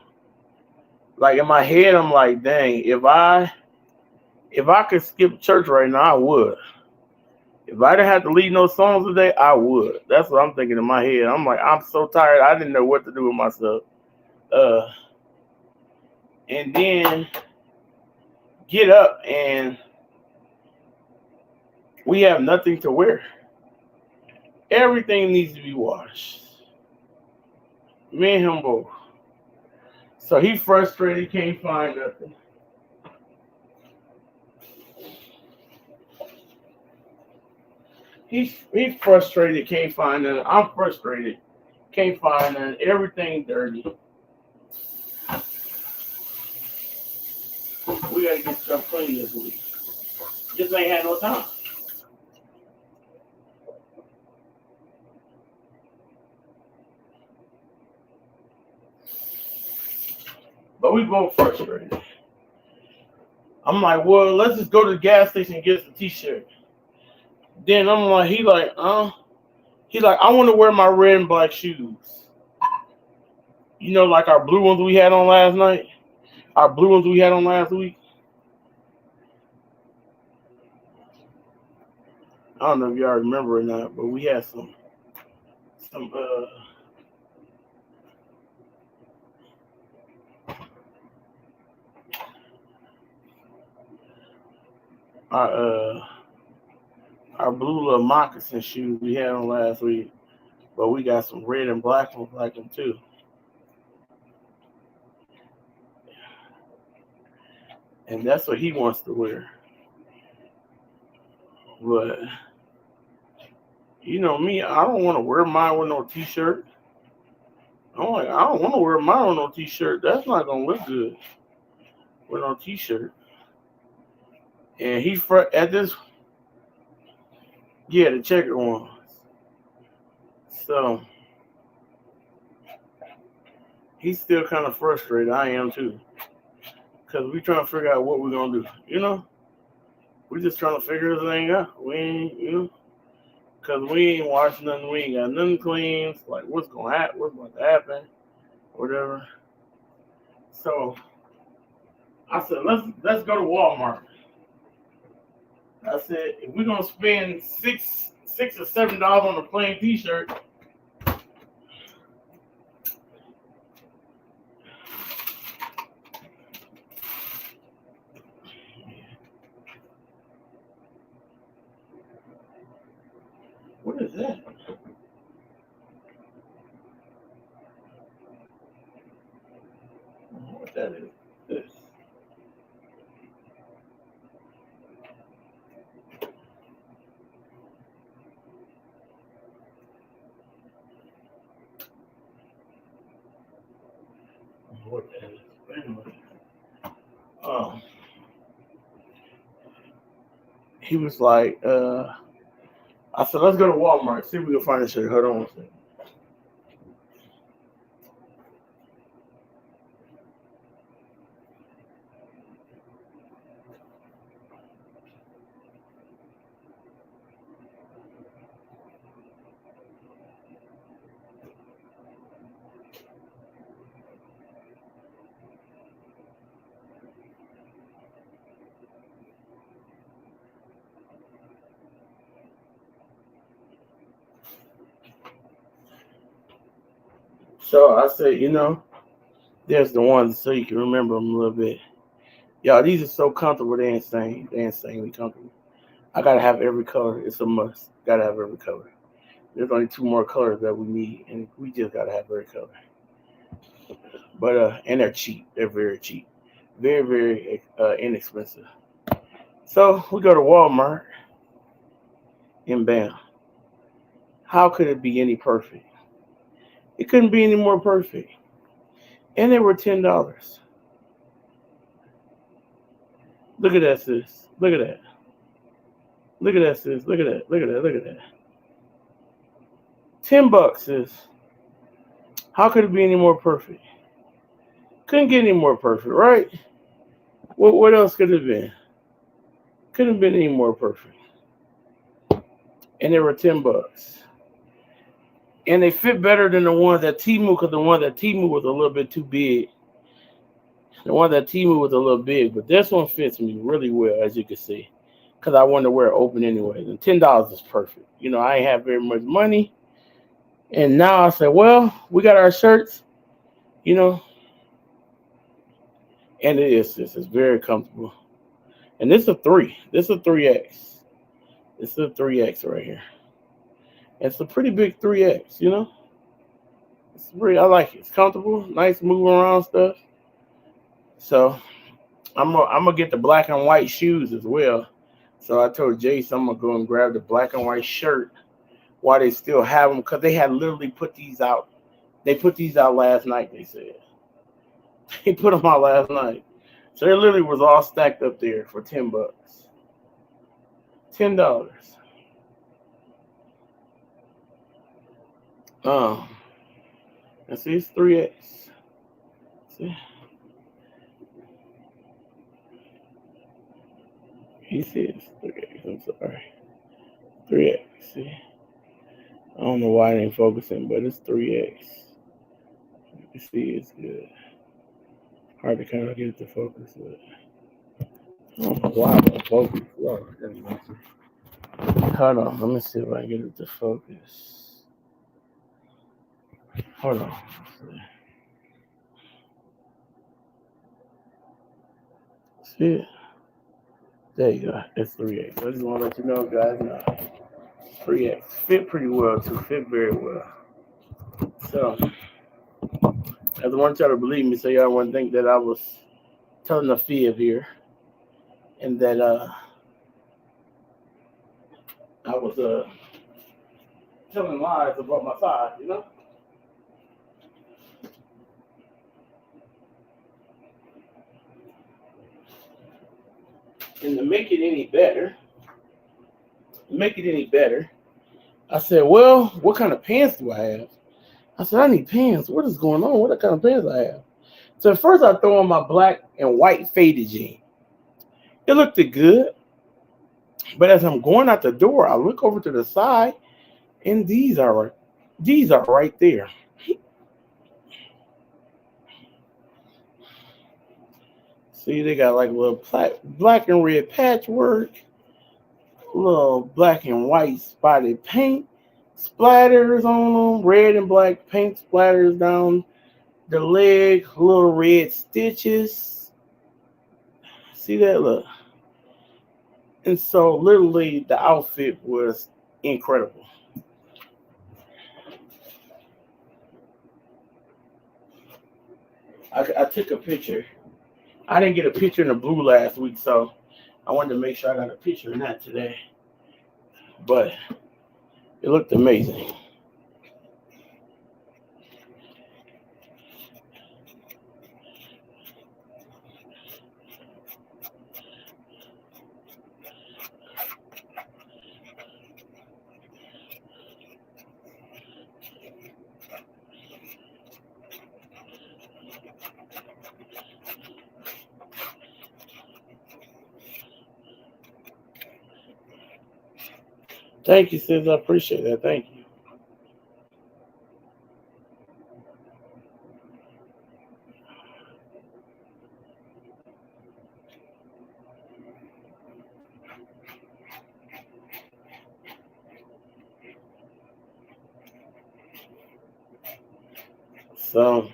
Like in my head, I'm like, dang, if I could skip church right now, I would. If I didn't have to lead no songs today, I would. That's what I'm thinking in my head. I'm like, I'm so tired. I didn't know what to do with myself. Uh, and then get up and we have nothing to wear. Everything needs to be washed. Me and him both. So he frustrated, can't find nothing. He's frustrated, can't find nothing. I'm frustrated, can't find nothing. Everything dirty. We gotta get stuff clean this week. Just ain't had no time. But we both frustrated. I'm like, well, let's just go to the gas station and get us a t-shirt. Then I'm like, he like, I want to wear my red and black shoes. You know, like our blue ones we had on last night. Our blue ones we had on last week. I don't know if y'all remember or not, but we had some our our blue little moccasin shoes we had on last week, but we got some red and black ones like them too. And that's what he wants to wear. But you know me, I don't want to wear mine with no t-shirt. I'm like, I don't want to wear mine with no t-shirt. That's not gonna look good with no t-shirt. And at this, yeah, the checker ones. So he's still kind of frustrated. I am too, because we trying to figure out what we're gonna do. We just trying to figure this thing out. We ain't, because we ain't watching nothing. We ain't got nothing clean. Like what's gonna happen? What's going to happen? Whatever. So I said, let's go to Walmart. I said, if we're gonna spend $6 or $7 on a plain T-shirt, what is that? I don't know what that is? This. I don't know what that is. But anyway, um, he was like, I said, let's go to Walmart, see if we can find a shirt. Hold on one second. So I said, there's the ones so you can remember them a little bit. Y'all, these are so comfortable. They're insane. They're insanely comfortable. I gotta have every color. It's a must. Gotta have every color. There's only two more colors that we need, and we just gotta have every color. But and they're cheap. They're very cheap, very very inexpensive. So we go to Walmart, and bam, how could it be any perfect? It couldn't be any more perfect. And they were $10. Look at that, sis. Look at that. Look at that, sis. Look at that. Look at that. Look at that. $10, sis. How could it be any more perfect? Couldn't get any more perfect, right? What else could it have been? Couldn't have been any more perfect. And they were $10. And they fit better than the ones at Timu, because the one at Timu was a little bit too big. The one at Timu was a little big, but this one fits me really well, as you can see, because I wanted to wear it open anyway. And $10 is perfect. I ain't have very much money, and now I said, well, we got our shirts, you know, and it is. This is very comfortable, and this is a three. This is a 3X. This is a 3X right here. It's a pretty big 3X. It's pretty. I like it. It's comfortable, nice moving around stuff. So I'm gonna get the black and white shoes as well. So I told Jace I'm gonna go and grab the black and white shirt while they still have them, because they had literally put these out. They put these out last night. They said they put them out last night. So they literally was all stacked up there for $10. $10. Um, and see, it's 3X. See, he says 3X. I'm sorry, 3X. See, I don't know why it ain't focusing, but it's 3X. You see, it's good. Hard to kind of get it to focus, but I don't know why it don't focus. Lord, hold on, let me see if I can get it to focus. Hold on. See it? There you go. It's 3X. I just want to let you know, guys. No, 3X fit pretty well too. Fit very well. So, I just want y'all to believe me, so y'all wouldn't think that I was telling a fib here, and that I was telling lies about my size. You know. And to make it any better, I said, well, what kind of pants do I have? I said, I need pants. What is going on? What kind of pants I have? So at first I throw on my black and white faded jean. It looked good, but as I'm going out the door, I look over to the side, and these are right there. See, they got like a little black and red patchwork, little black and white spotted paint splatters on them, red and black paint splatters down the leg, little red stitches. See that? Look. And so literally the outfit was incredible. I took a picture. I didn't get a picture in the blue last week, so I wanted to make sure I got a picture in that today. But it looked amazing. Thank you, sis. I appreciate that. Thank you. So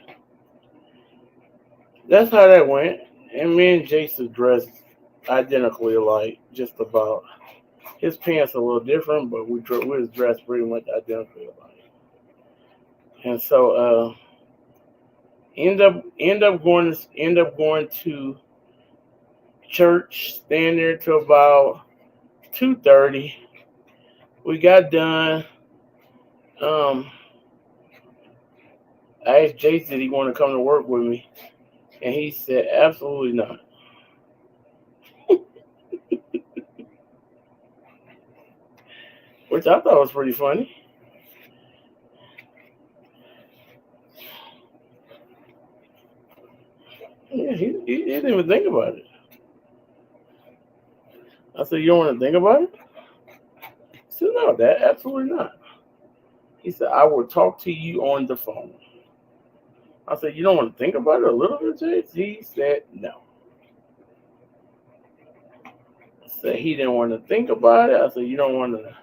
that's how that went. And me and Jason dressed identically alike, just about. His pants a little different, but we was dressed pretty much identically alike. And so end up going to church, staying there till about 2:30. We got done. Um, I asked Jason did he want to come to work with me, and he said absolutely not. Which I thought was pretty funny. Yeah, he didn't even think about it. I said, "You don't want to think about it?" He said, "No, that absolutely not." He said, "I will talk to you on the phone." I said, "You don't want to think about it a little bit, Jason?" He said, "No." I said he didn't want to think about it. I said, "You don't want to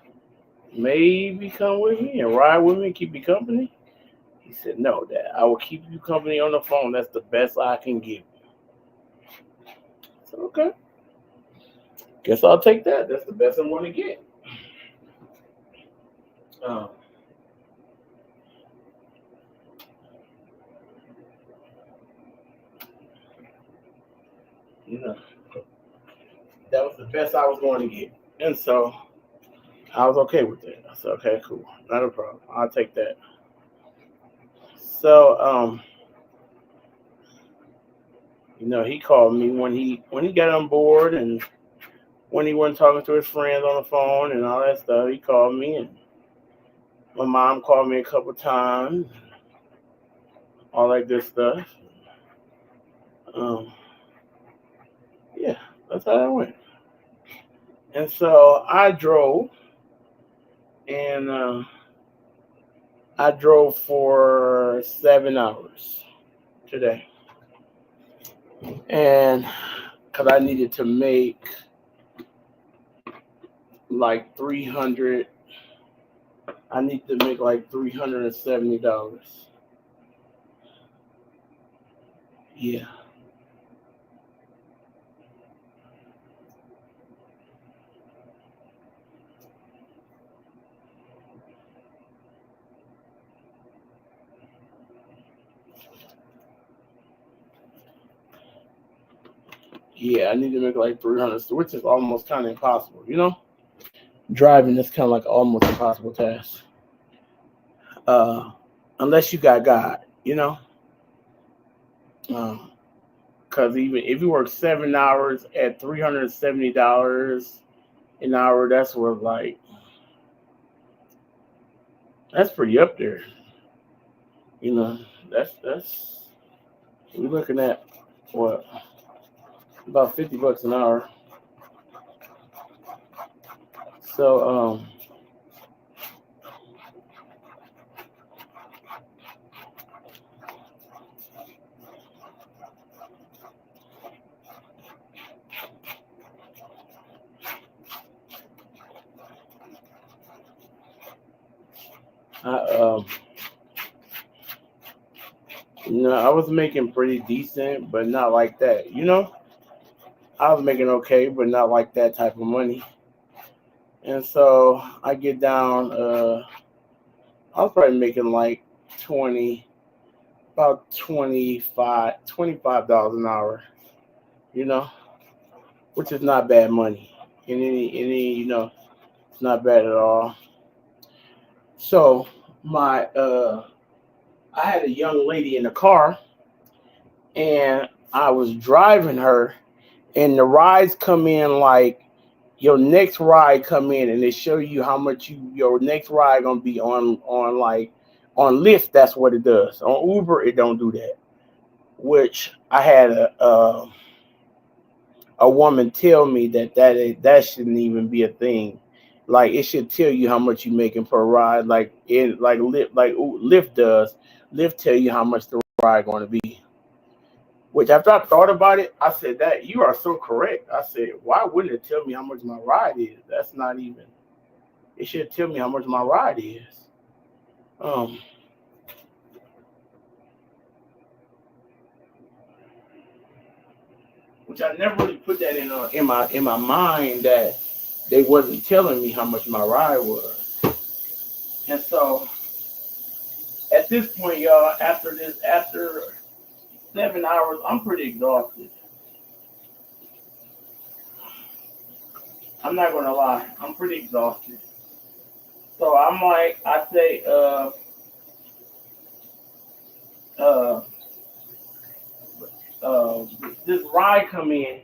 maybe come with me and ride with me and keep me company?" He said, "No, Dad. I will keep you company on the phone. That's the best I can give you." I said, "Okay. Guess I'll take that. That's the best I'm going to get." Um, you know, that was the best I was going to get. And so I was okay with it. I said, okay, cool. Not a problem. I'll take that. So, he called me when he got on board and when he wasn't talking to his friends on the phone and all that stuff. He called me and my mom called me a couple times, all that good stuff. Um, yeah, that's how that went. And so and I drove for 7 hours today, and because I needed to make like 300, I need to make like $370. Yeah, Yeah, I need to make like 300, which is almost kind of impossible. Driving is kind of like almost impossible task. Uh, unless you got God. Um, Because even if you work 7 hours at $370 an hour, that's pretty up there. You know, that's we're looking at what about $50 an hour. So I I was making pretty decent, but not like that. I was making okay, but not like that type of money. And so I get down. I was probably making like 20, about 25 $25 an hour. You know, which is not bad money. It's not bad at all. So my I had a young lady in the car, and I was driving her, and the rides come in like your next ride come in, and they show you how much your next ride gonna be on like on Lyft. That's what it does. On Uber, it don't do that. Which I had a woman tell me that shouldn't even be a thing. Like it should tell you how much you're making per ride, like Lyft does. Lyft tell you how much the ride going to be. Which after I thought about it, I said that you are so correct. I said, why wouldn't it tell me how much my ride is? That's not even. It should tell me how much my ride is. Um, which I never really put that in my mind that they wasn't telling me how much my ride was. And so at this point, y'all, after 7 hours, I'm pretty exhausted. I'm not gonna lie, I'm pretty exhausted. So I'm like, I say, uh, uh, this ride come in,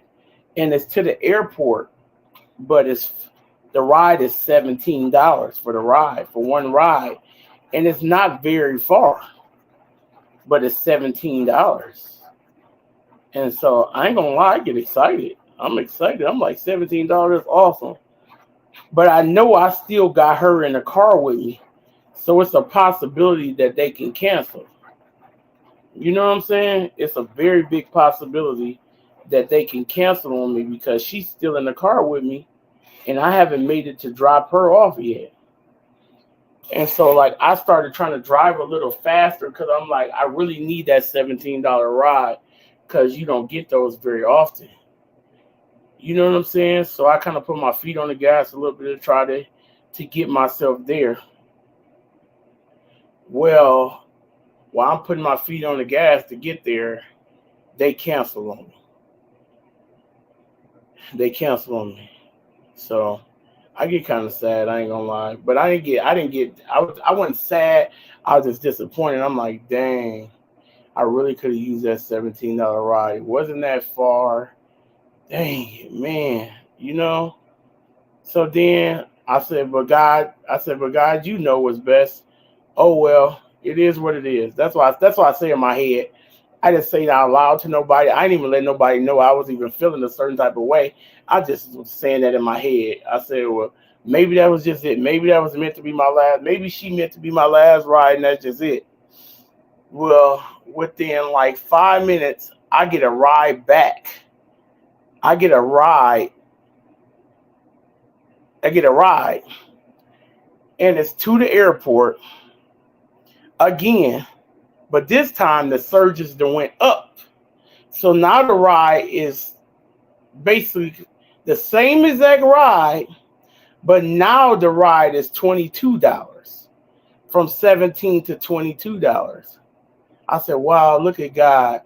and it's to the airport, but the ride is $17 for the ride for one ride, and it's not very far, but it's $17. And so I ain't gonna lie, I get excited. I'm excited. I'm like $17, awesome. But I know I still got her in the car with me. So it's a possibility that they can cancel. You know what I'm saying? It's a very big possibility that they can cancel on me because she's still in the car with me and I haven't made it to drop her off yet. And so like I started trying to drive a little faster because I'm like, I really need that $17 ride because you don't get those very often. You know what I'm saying? So I kind of put my feet on the gas a little bit to try to get myself there. Well, while I'm putting my feet on the gas to get there, they cancel on me. They cancel on me. So I get kind of sad. I ain't gonna lie, but I wasn't sad. I was just disappointed. I'm like, dang, I really could have used that $17 ride. It wasn't that far. Dang it, man. You know. So then I said, but God, you know what's best. Oh well, it is what it is. That's why I say in my head. I didn't say it out loud to nobody. I didn't even let nobody know I was even feeling a certain type of way. I just was saying that in my head. I said, well, maybe that was just it. Maybe that was meant to be my last. Maybe she meant to be my last ride, and that's just it. Well, within like 5 minutes, I get a ride back. I get a ride. I get a ride, and it's to the airport again. But this time the surges that went up. So now the ride is basically the same exact ride, but now the ride is $22 from 17 to $22. I said, wow, look at God.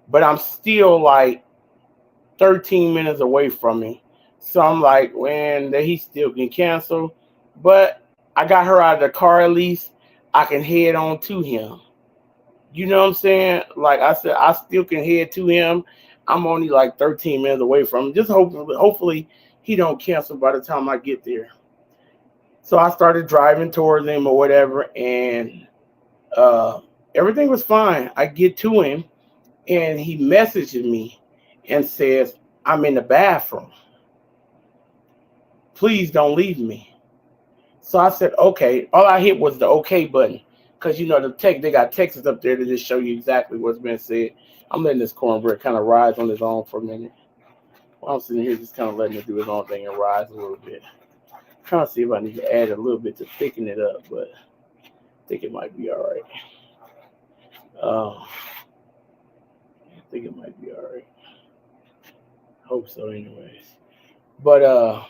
But I'm still like, 13 minutes away from me. So I'm like, man, that he still can cancel. But I got her out of the car at least. I can head on to him. You know what I'm saying? Like I said, I still can head to him. I'm only like 13 minutes away from him. Just hopefully he don't cancel by the time I get there. So I started driving towards him or whatever, and uh, everything was fine. I get to him, and he messages me and says, "I'm in the bathroom. Please don't leave me." So I said, "Okay." All I hit was the OK button, because the text they got texts up there to just show you exactly what's been said. I'm letting this cornbread kind of rise on his own for a minute. While I'm sitting here just kind of letting it do his own thing and rise a little bit. Trying to see if I need to add a little bit to thicken it up, but I think it might be all right. I think it might be all right. Hope so, anyways. But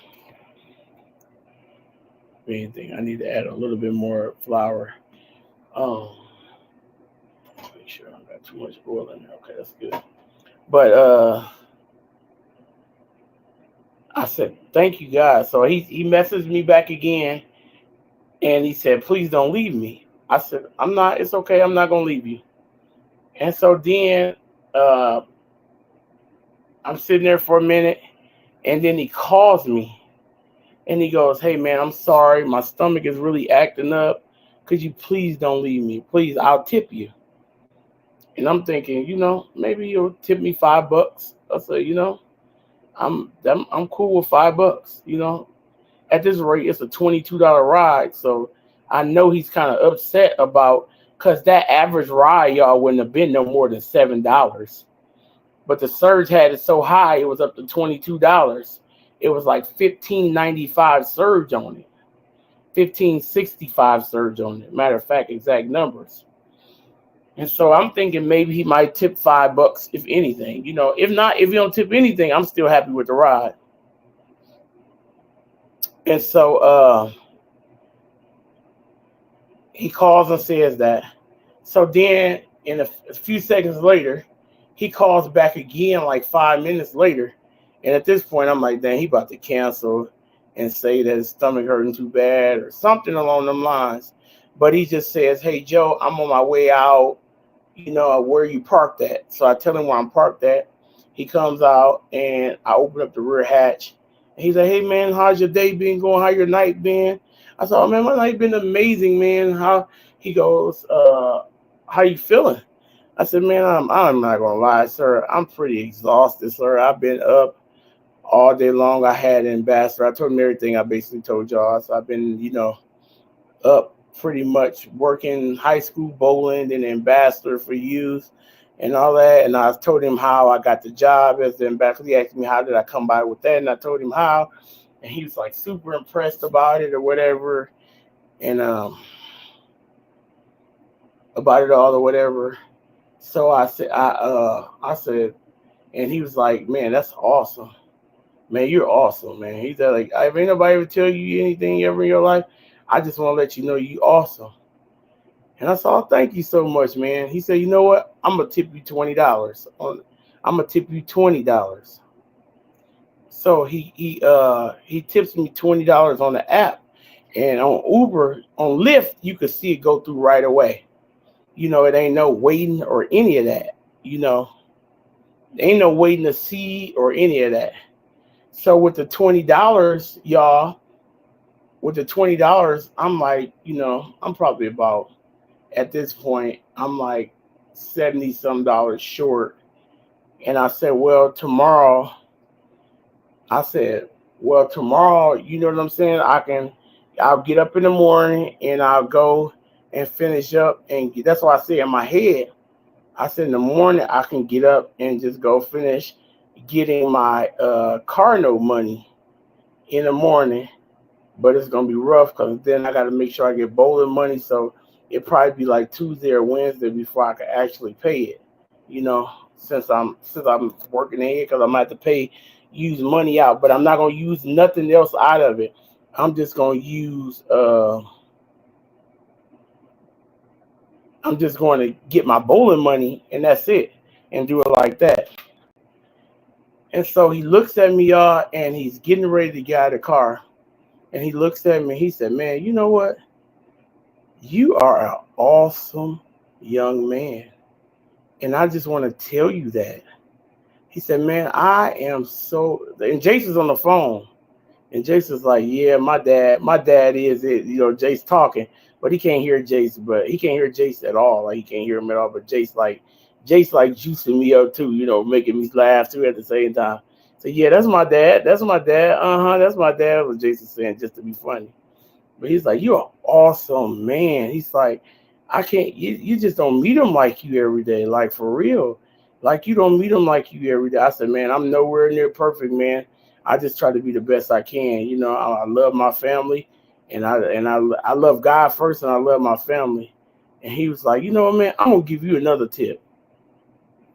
main thing, I need to add a little bit more flour. Um, make sure I don't got too much oil in there. Okay, that's good. But I said thank you guys. So he messaged me back again, and he said, "Please don't leave me." I said, "I'm not. It's okay. I'm not gonna leave you." And so then uh, I'm sitting there for a minute, and then he calls me, and he goes, "Hey man, I'm sorry. My stomach is really acting up. Could you please don't leave me? Please, I'll tip you." And I'm thinking, maybe you'll tip me $5. I said, I'm cool with $5. At this rate, it's a $22 ride, so I know he's kind of upset about because that average ride, y'all, wouldn't have been no more than $7. But the surge had it so high, it was up to $22. It was like 15.95 surge on it, 15.65 surge on it. Matter of fact, exact numbers. And so I'm thinking maybe he might tip $5 if anything. If not, if he don't tip anything, I'm still happy with the ride. And so he calls and says that. So then, in a few seconds later, he calls back again, like 5 minutes later. And at this point, I'm like, dang, he about to cancel and say that his stomach hurting too bad or something along them lines. But he just says, "Hey, Joe, I'm on my way out. Where you parked at." So I tell him where I'm parked at. He comes out, and I open up the rear hatch. And he's like, "Hey, man, how's your day been going? How your night been?" I said, "Oh, man, my night been amazing, man." He goes, "How you feeling?" I said, "Man, I'm not gonna lie, sir. I'm pretty exhausted, sir. I've been up all day long. I had an ambassador. I told him everything I basically told y'all. So I've been, up pretty much working high school bowling and ambassador for youth and all that." And I told him how I got the job as the ambassador. He asked me how did I come by with that, and I told him how, and he was like super impressed about it or whatever, and about it all or whatever. So I said, and he was like, "Man, that's awesome. Man, you're awesome, man." He said, like, "If ain't nobody ever tell you anything ever in your life, I just want to let you know you awesome." And I said, "Oh, thank you so much, man." He said, "You know what? I'm gonna tip you $20 on. I'm gonna tip you $20." So he tips me $20 on the app, and on Uber, on Lyft, you could see it go through right away. It ain't no waiting or any of that. You know, ain't no waiting to see or any of that. So with the $20, y'all, with the $20, I'm like, I'm probably about at this point, I'm like 70 some dollars short. And I said, well, tomorrow, you know what I'm saying? I'll get up in the morning and I'll go and finish up. And that's why I say in my head, I said in the morning, I can get up and just go finish getting my car note money in the morning. But it's gonna be rough because then I got to make sure I get bowling money. So it probably be like Tuesday or Wednesday before I can actually pay it. You know, since I'm working in here because I'm gonna have to use money out, but I'm not gonna use nothing else out of it. I'm just gonna use I'm just going to get my bowling money and that's it, and do it like that. And so he looks at me, y'all, and he's getting ready to get out of the car. And he looks at me. He said, "Man, you know what? You are an awesome young man, and I just want to tell you that." He said, "Man, I am so." And Jason's on the phone. And Jason's like, "Yeah, my dad is it." Jace talking, but he can't hear Jace, but he can't hear Jace at all. Like he can't hear him at all. But Jace like juicing me up too, making me laugh too at the same time. So yeah, that's my dad. That's my dad. That's my dad. Was Jason saying just to be funny. But he's like, "You're an awesome man." He's like, "I can't. You just don't meet him like you every day. Like for real. Like you don't meet him like you every day." I said, "Man, I'm nowhere near perfect, man. I just try to be the best I can. I love my family, and I love God first, and I love my family." And he was like, "You know what, man? I'm gonna give you another tip."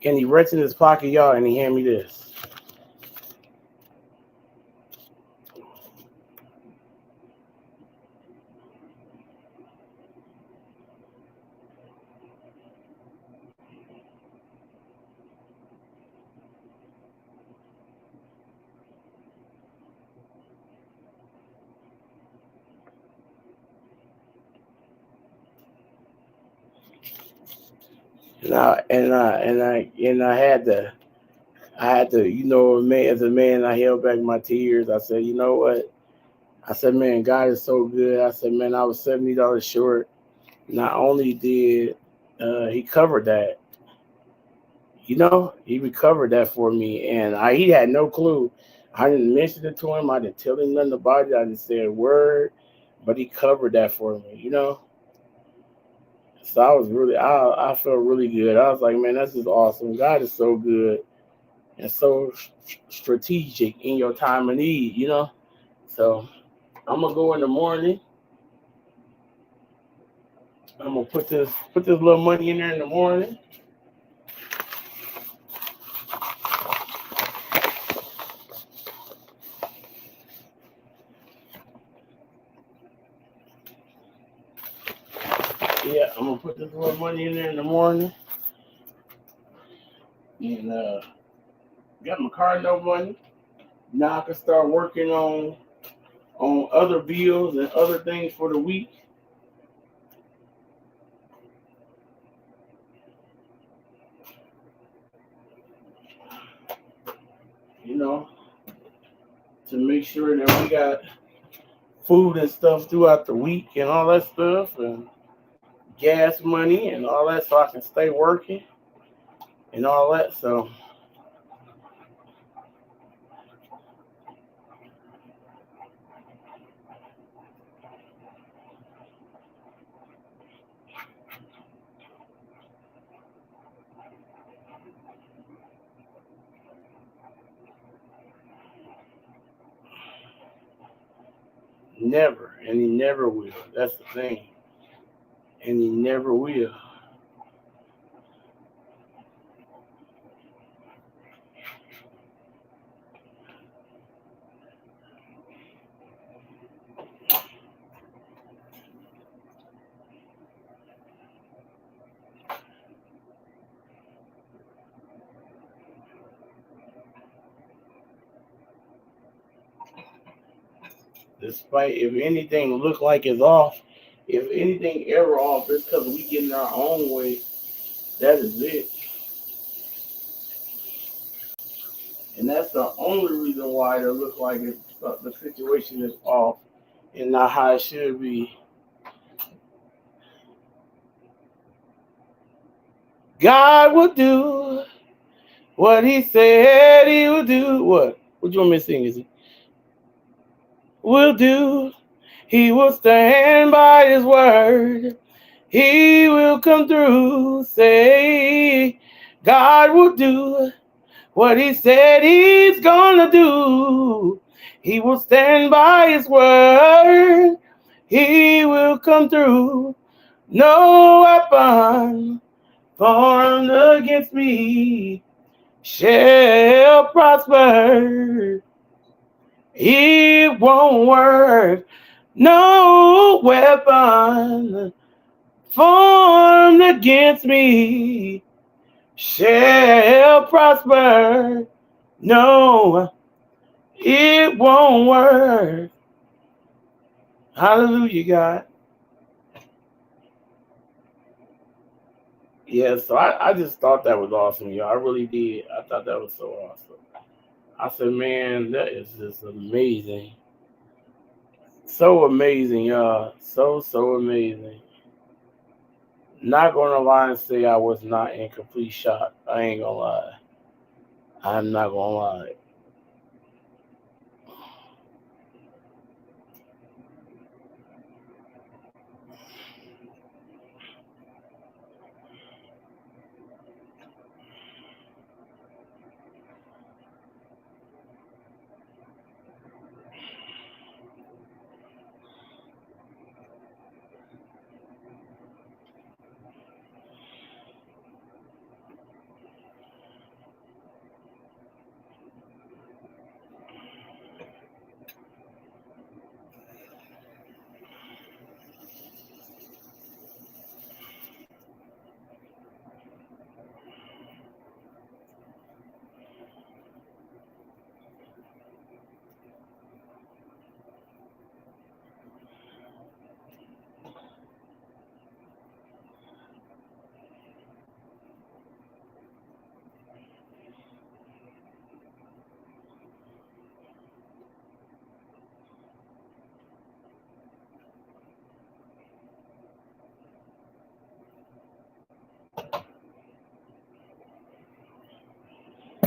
And he reached in his pocket, y'all, and he handed me this. And I had to, man, as a man, I held back my tears. I said, "You know what?" I said, "Man, God is so good." I said, "Man, I was $70 short." Not only did he covered that, he recovered that for me, and he had no clue. I didn't mention it to him. I didn't tell him nothing about it. I didn't say a word, but he covered that for me. So I felt really good. I was like, "Man, this is awesome. God is so good and so strategic in your time of need." So I'm gonna go in the morning. I'm gonna put this little money in there in the morning. Yeah, I'm gonna put this little money in there in the morning, and got my car note money. Now I can start working on other bills and other things for the week. You know, to make sure that we got food and stuff throughout the week and all that stuff, and gas money and all that, so I can stay working and all that. So never, and he never will. That's the thing, and he never will. Despite if anything look like it's off, if anything ever off, it's because we get in our own way. That is it, and that's the only reason why it look like the situation is off and not how it should be. God will do what He said He would do. What? What you want me to sing? Is it? Will do. He will stand by His word. He will come through. Say, God will do what He said He's gonna do. He will stand by His word. He will come through. No weapon formed against me shall prosper. It won't work. No weapon formed against me shall prosper. No, it won't work. Hallelujah, God. Yeah, so I just thought that was awesome, y'all. I really did. I thought that was so awesome. I said, man, that is just amazing. So amazing, y'all. So amazing. Not gonna lie and say I was not in complete shock. I ain't gonna lie. I'm not gonna lie.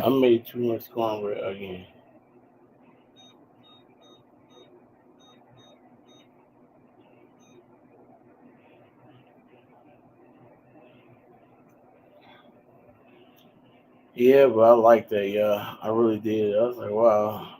I made too much cornbread again. Yeah, but I like that, yeah. I really did. I was like, wow.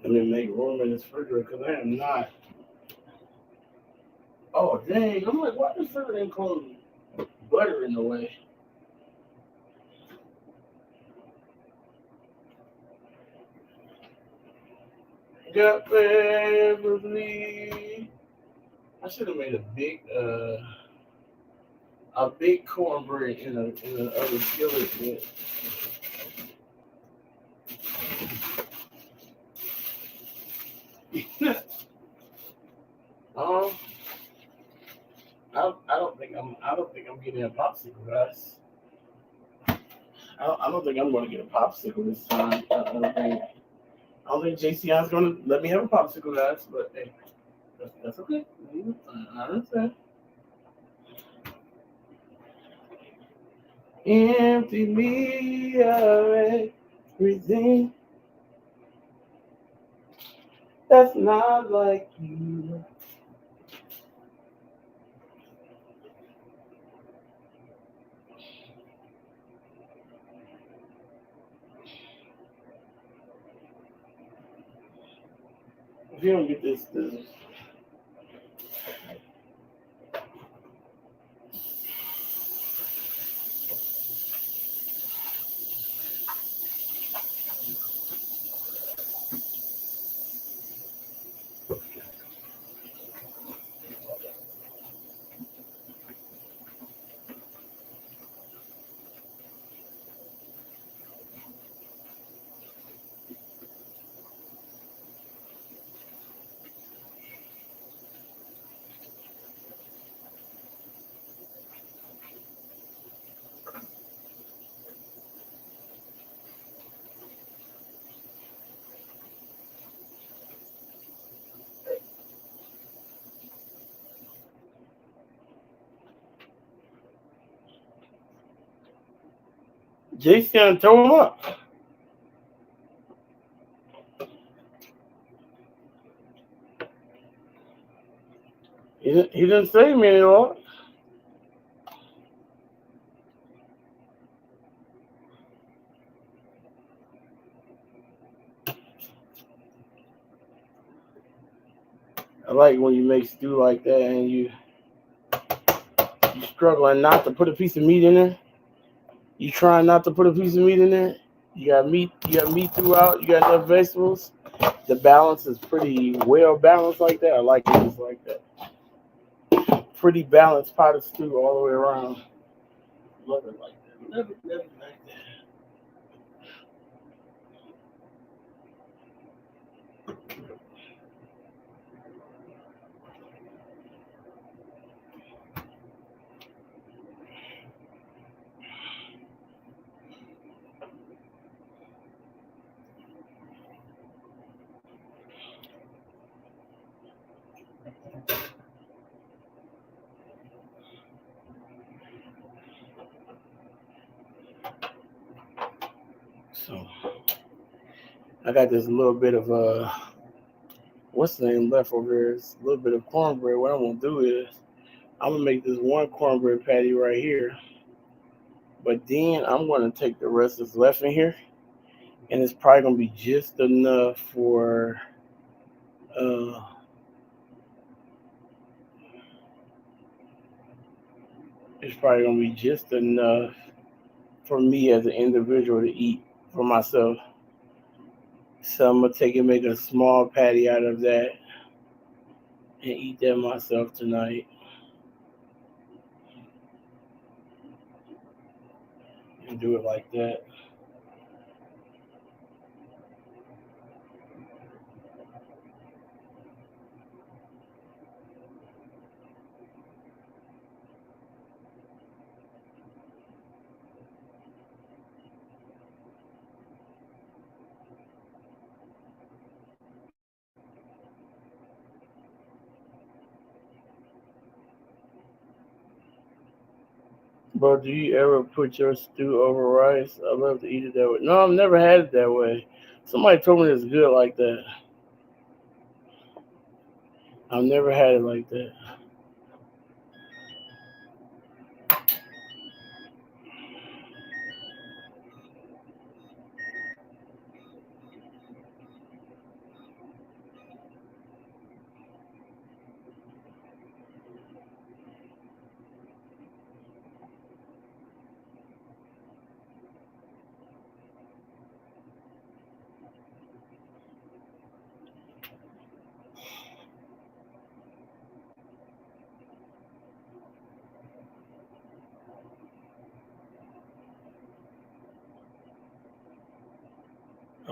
Let me make room in this refrigerator because I am not. Oh, dang. I'm like, why the refrigerator ain't closed? Butter in the way. Got Beverly. I should have made a big cornbread in the other skillet. um, I don't think I'm getting a popsicle, guys. I don't think I'm going to get a popsicle this time. I don't think JCI's going to let me have a popsicle, guys. But hey, that's okay. I understand. Empty me of everything that's not like you. If you don't get this Jason throw him up. He didn't say me anymore. I like when you make stew like that and you struggling not to put a piece of meat in there. You trying not to put a piece of meat in there. You got meat throughout. You got enough vegetables. The balance is pretty well balanced like that. I like it just like that. Pretty balanced pot of stew all the way around. Love it like that. Love it like that. So I got this little bit of what's the name left over here? It's a little bit of cornbread. What I'm gonna do is I'm gonna make this one cornbread patty right here, but then I'm gonna take the rest that's left in here, and it's probably gonna be just enough for uh, it's probably gonna be just enough for me as an individual to eat for myself. So I'm gonna take and make a small patty out of that and eat that myself tonight and do it like that. Bro, do you ever put your stew over rice? I love to eat it that way. No, I've never had it that way. Somebody told me it's good like that. I've never had it like that.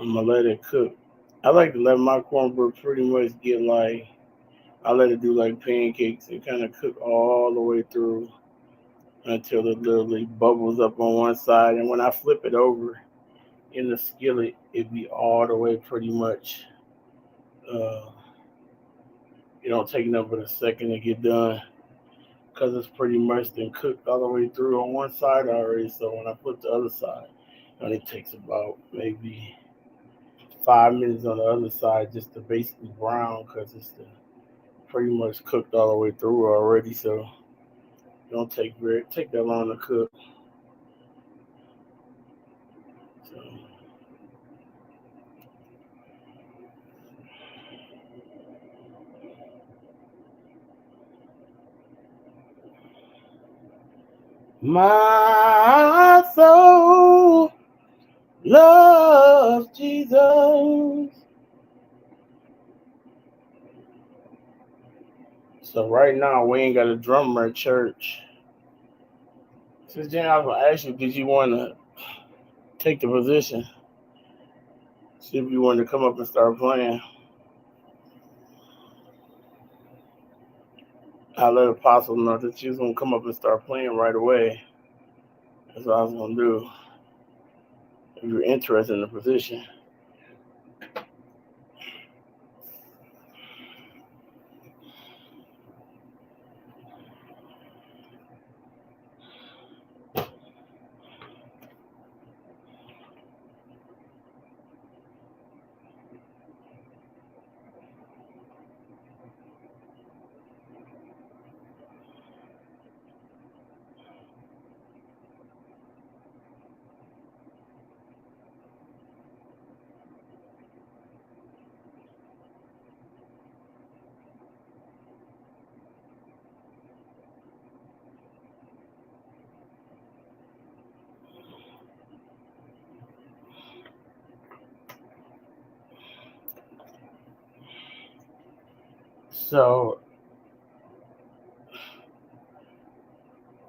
I'm gonna let it cook. I like to let my cornbread pretty much get like I let it do like pancakes and kind of cook all the way through until it literally bubbles up on one side. And when I flip it over in the skillet, it be all the way pretty much. Uh, it don't take nothing but a second to get done because it's pretty much been cooked all the way through on one side already. So when I put the other side, it only takes about maybe 5 minutes on the other side just to basically brown because it's pretty much cooked all the way through already. So it don't take that long to cook. So my soul loves Jesus. So right now we ain't got a drummer at church. Since then I was gonna ask you, did you want to take the position? See if you wanted to come up and start playing. I let Apostle know that she was gonna come up and start playing right away. That's what I was gonna do. If you're interested in the position. So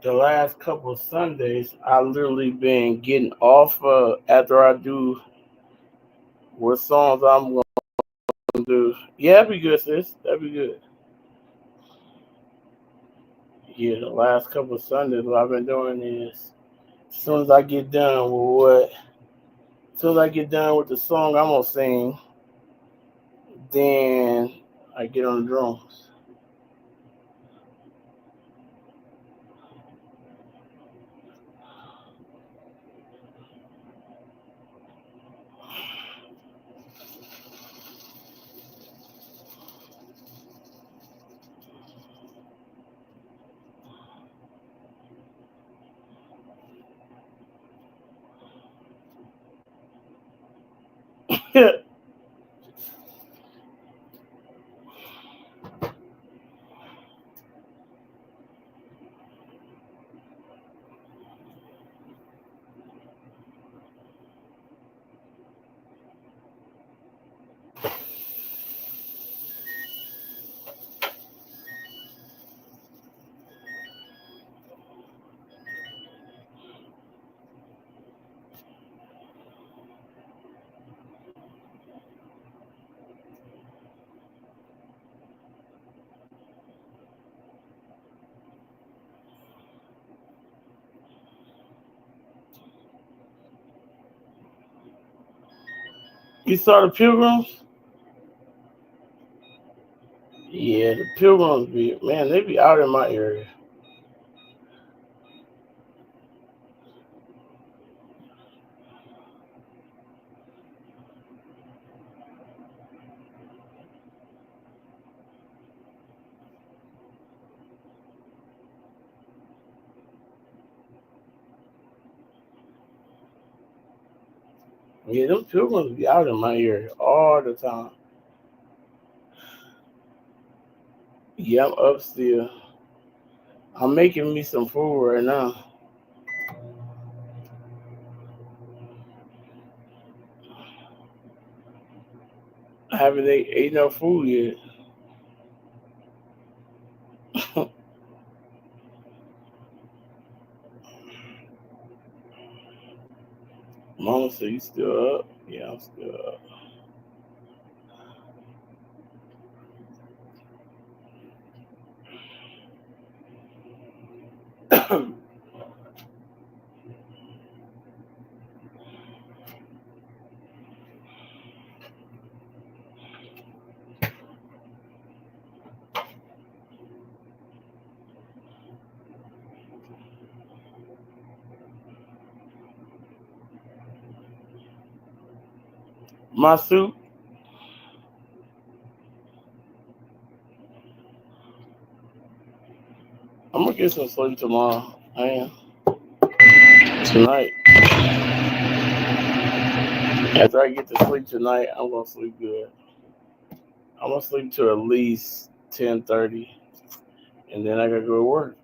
the last couple of Sundays, I literally been getting off after I do what songs I'm gonna do. Yeah, that'd be good, sis. That'd be good. Yeah, the last couple of Sundays, what I've been doing is, as soon as I get done with as soon as I get done with the song I'm gonna sing, then I get on the drums. You saw the Pilgrims? Yeah, the Pilgrims be man, they be out in my area. Yeah, them Pilgrims be out in my area all the time. Yeah, I'm up still. I'm making me some food right now. I haven't ate no food yet. Mama said, you still up? Yeah, I'm still up. My soup, I'm gonna get some sleep tomorrow. I am. Tonight. After I get to sleep tonight, I'm gonna sleep good. I'm gonna sleep till at least 10:30, and then I gotta go to work.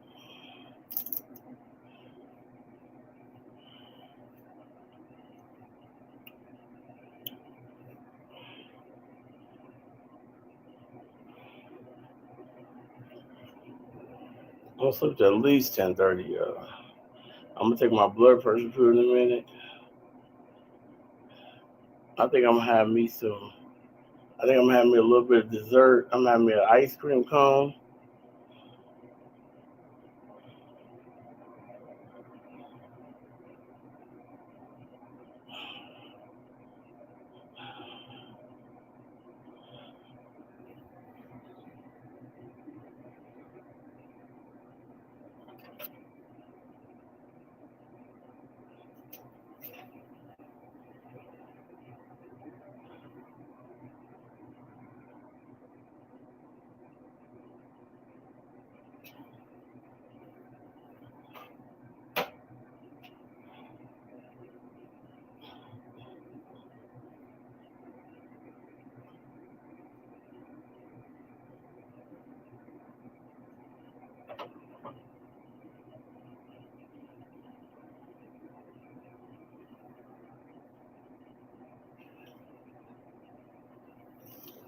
I'm gonna sleep till at least 10:30. I'm gonna take my blood pressure pill in a minute. I think I'm gonna have me some. I think I'm gonna have me a little bit of dessert. I'm gonna have me an ice cream cone.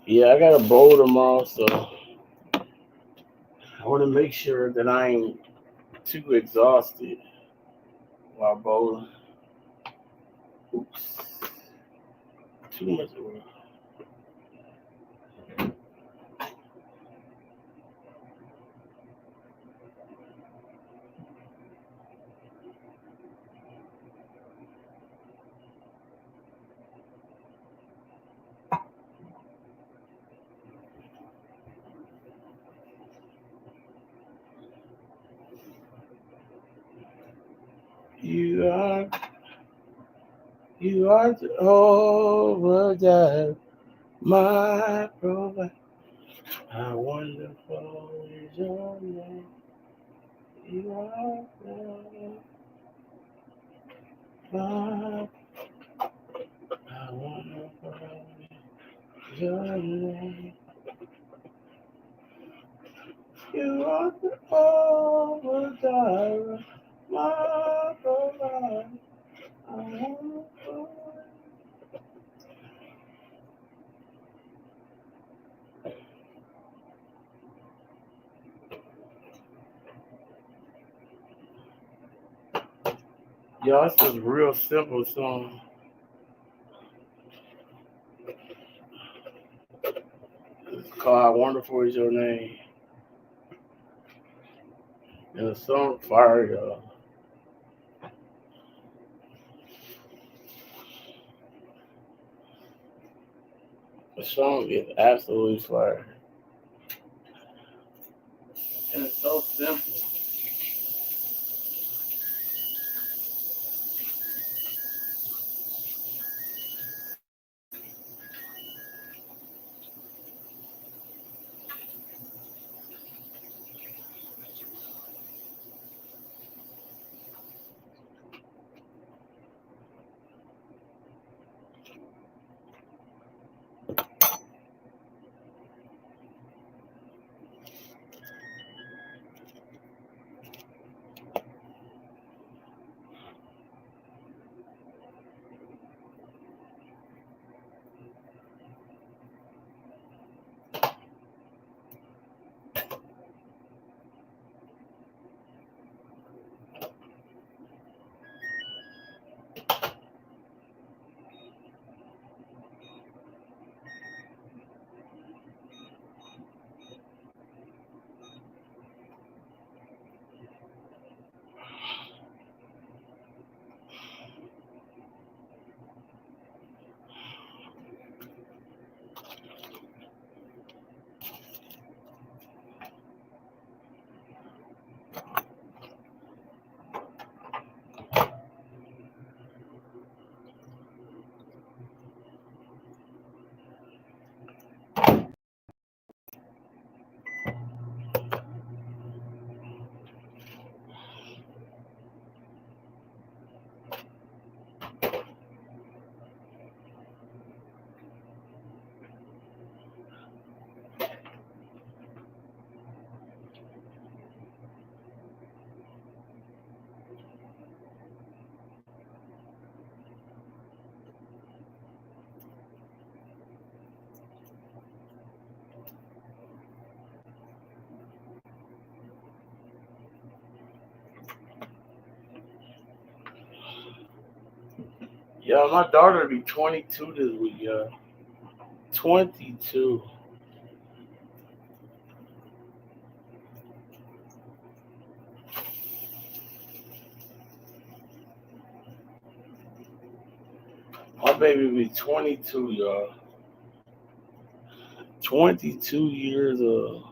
Yeah, I got a bowl tomorrow, so I want to make sure that I ain't too exhausted while bowling. Oops. Too much oil. You are, you are Jehovah Jireh, my provider. How wonderful is your name. You are my, how wonderful is your name. You are Jehovah Jireh, my provider. How wonderful. Y'all, it's just a real simple song. It's called How Wonderful Is Your Name. And the song fire, y'all. The song is absolutely fire. And it's so simple. Y'all, my daughter will be 22 this week, y'all. 22. My baby will be 22, y'all. 22 years old.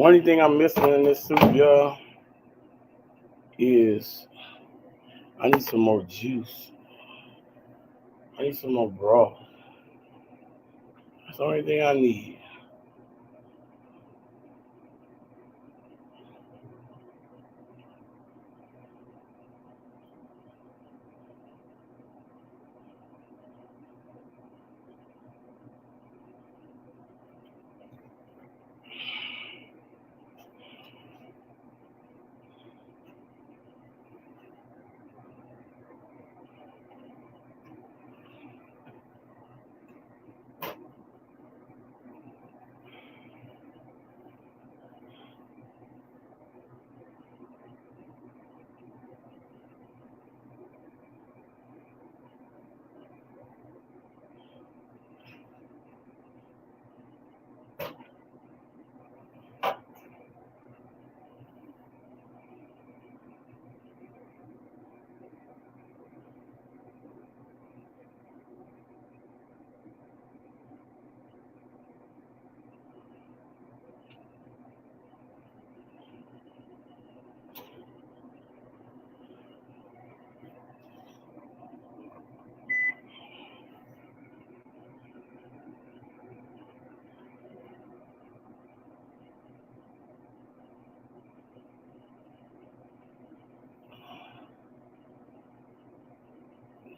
Only thing I'm missing in this soup, y'all, is I need some more juice. I need some more broth. That's the only thing I need.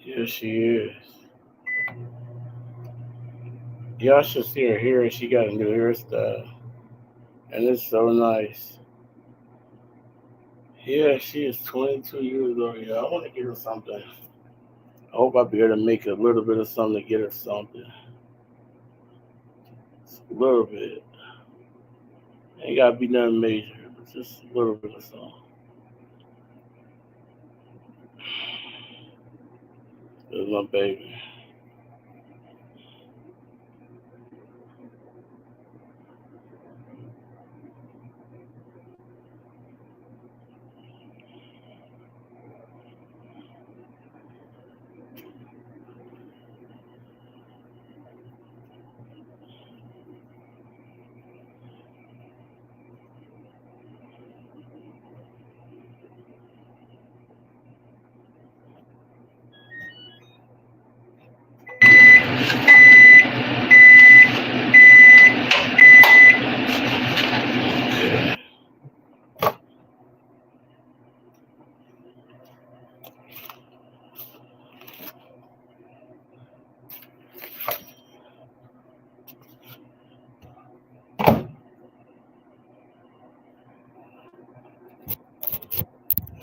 Yeah, she is. Y'all should see her hair. She got a new hairstyle, and it's so nice. Yeah, she is 22 years old. Yeah, I want to get her something. I hope I'll be able to make a little bit of something to get her something. A little bit. Ain't gotta be nothing major, but just a little bit of something. That's my baby.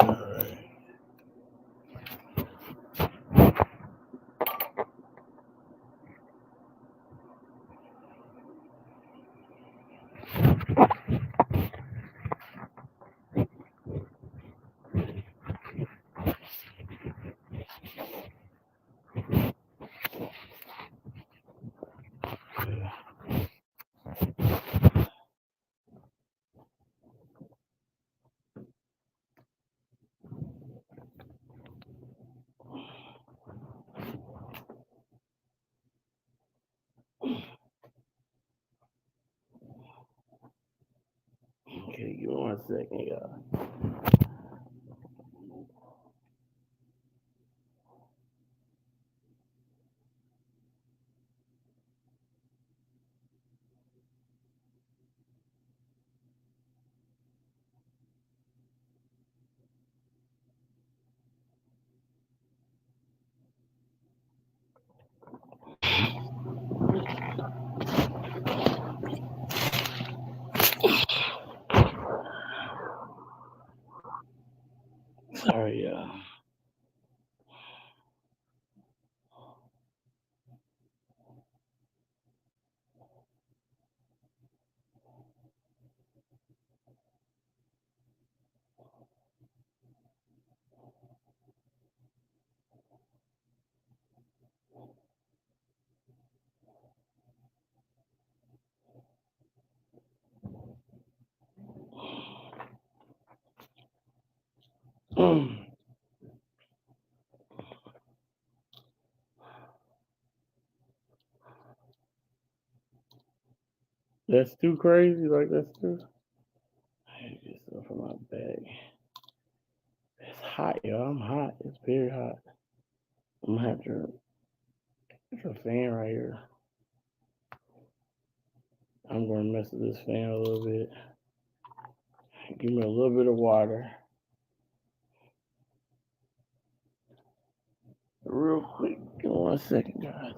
All right. Okay, give me 1 second, y'all. Sorry, y'all. That's too crazy. Like that's too. for my bag. It's hot, y'all. I'm hot. It's very hot. I'm gonna have to. It's a fan right here. I'm gonna mess with this fan a little bit. Give me a little bit of water, real quick. Give me 1 second, guys.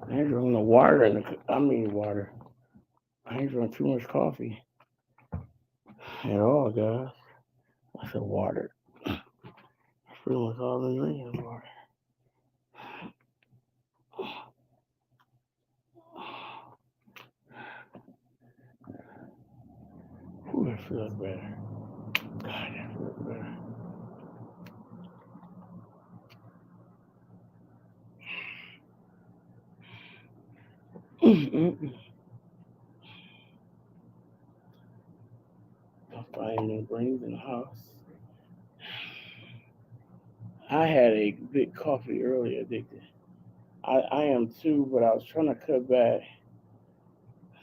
I ain't drinking no water I mean water. I ain't drinking too much coffee at all, guys. I said water. That's pretty much all I'm drinking is water. Ooh, that feels better. God, that feels better. Mm-mm-mm. I'm finding new brains in the house. I had a big coffee earlier, addicted. I am too, but I was trying to cut back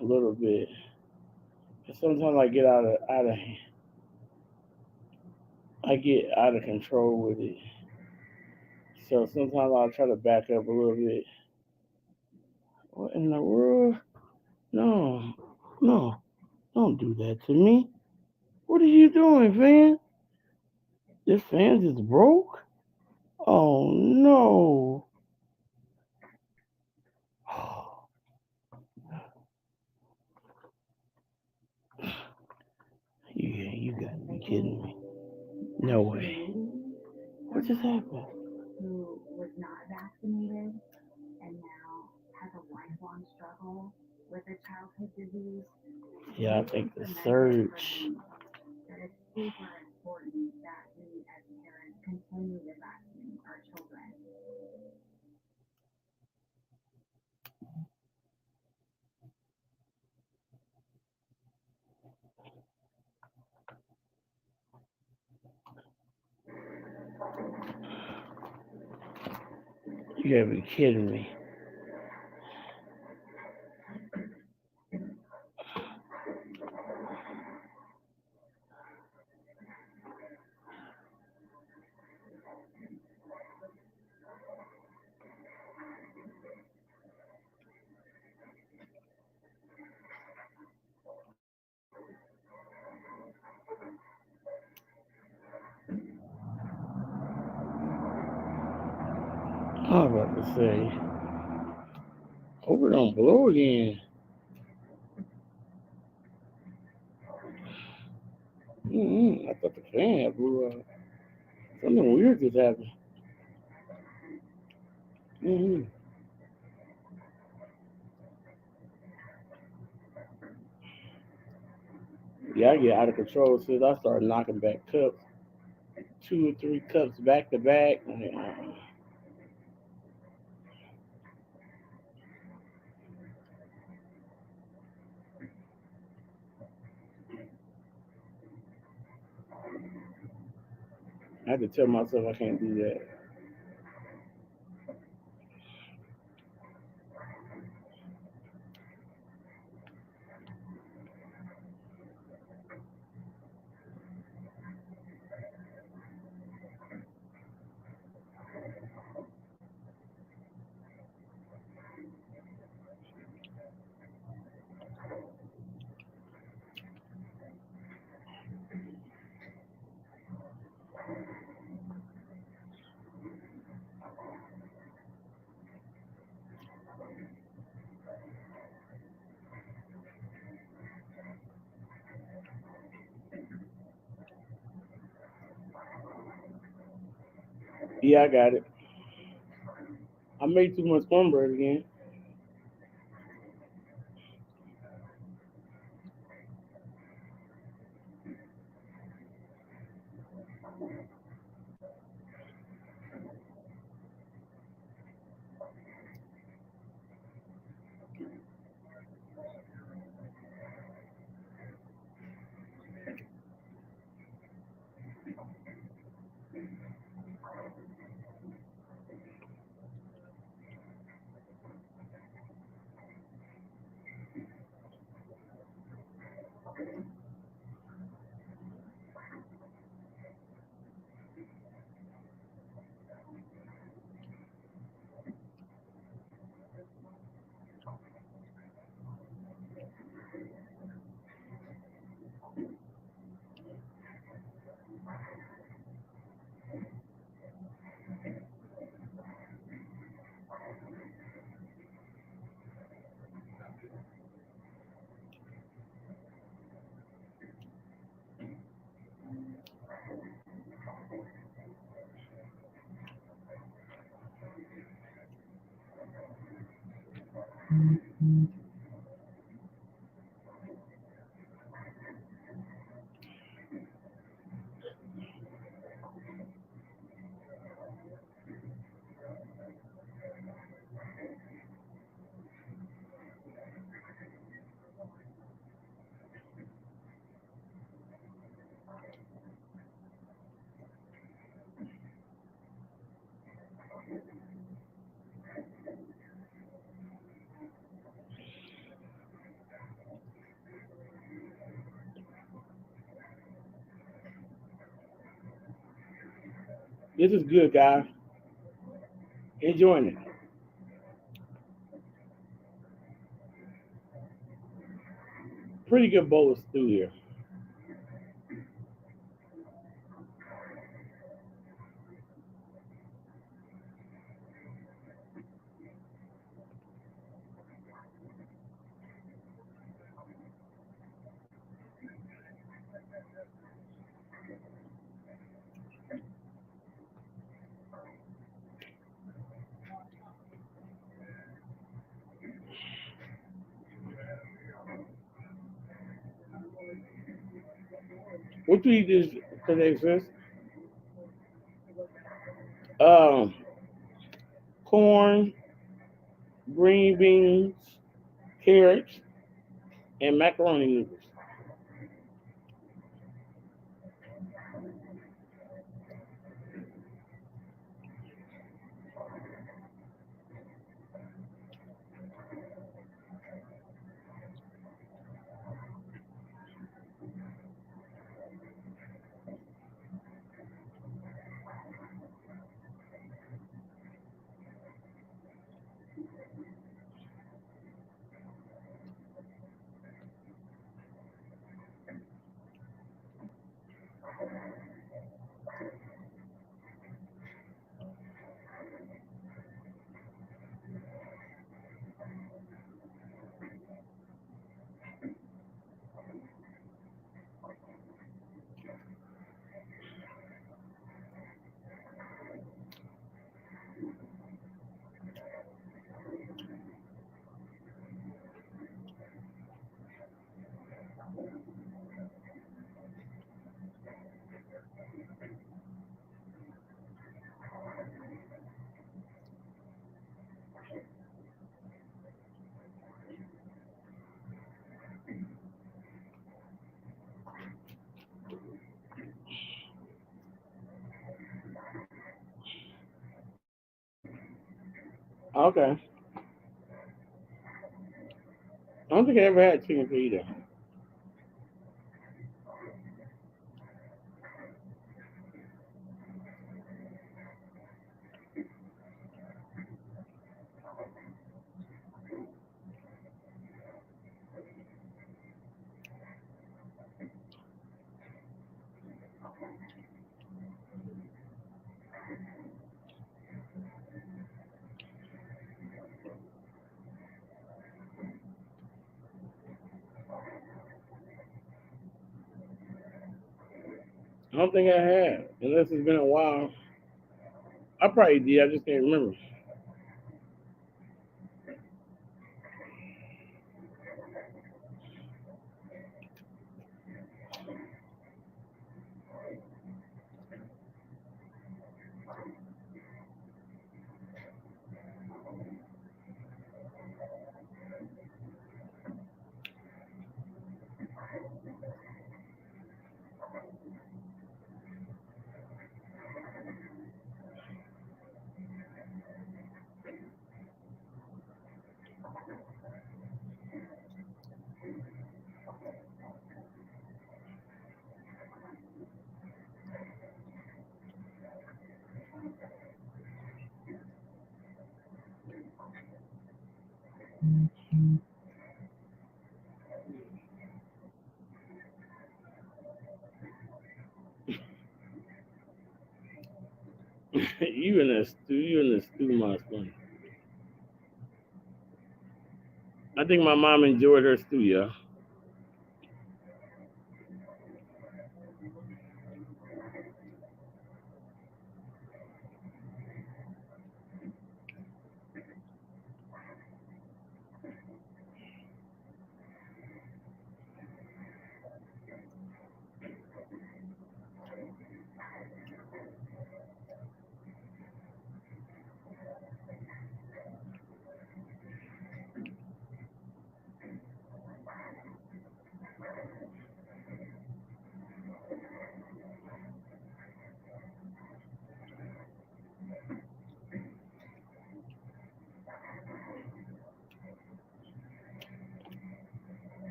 a little bit. And sometimes I get I get out of control with it. So sometimes I'll try to back up a little bit. What in the world? No, no, don't do that to me. What are you doing, fan? This fan just broke? Oh no. You got to be kidding me. No way. What just happened? Who was not vaccinated and now has a lifelong struggle with a childhood disease. Yeah, I think the surge. That it's super important that we as parents continue to vaccinate our children. You gotta be kidding me. I was about to say, hope it don't blow again. I thought the fan had blew up. Something weird just happened. Mm-hmm. Yeah, I get out of control since I started knocking back cups, 2 or 3 cups back to back. I had to tell myself I can't do that. Yeah, I got it. I made too much cornbread again. This is good, guys. Enjoying it. Pretty good bowl of stew here. What you eat this today, sis? Um, corn, green beans, carrots, and macaroni noodles. Okay. I don't think I ever had chicken fajita. I don't think I have, unless it's been a while. I probably did. I just can't remember. You in the stew? You in the stew, my son? I think my mom enjoyed her stew, yeah.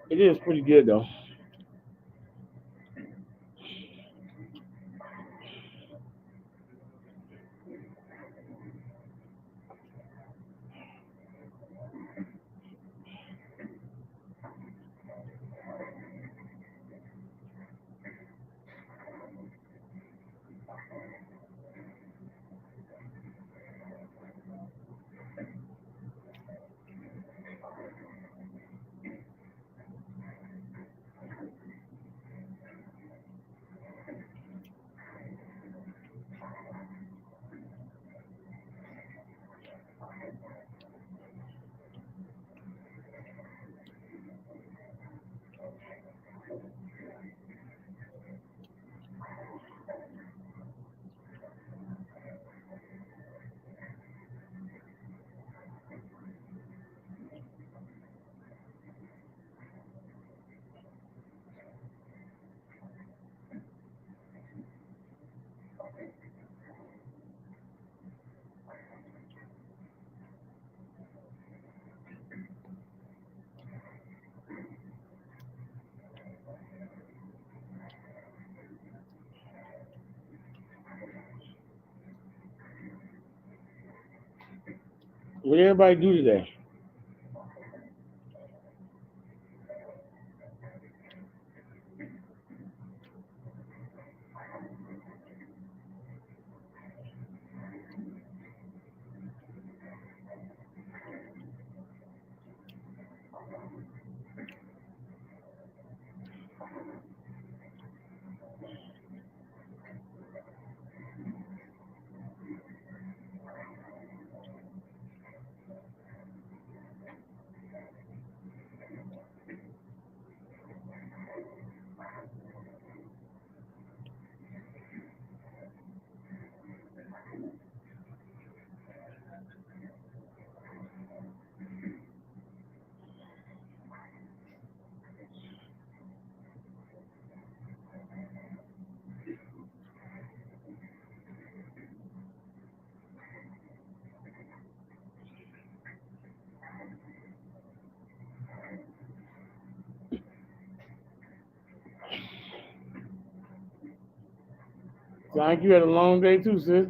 It is pretty good though. What did everybody do today? Sound like you had a long day too, sis.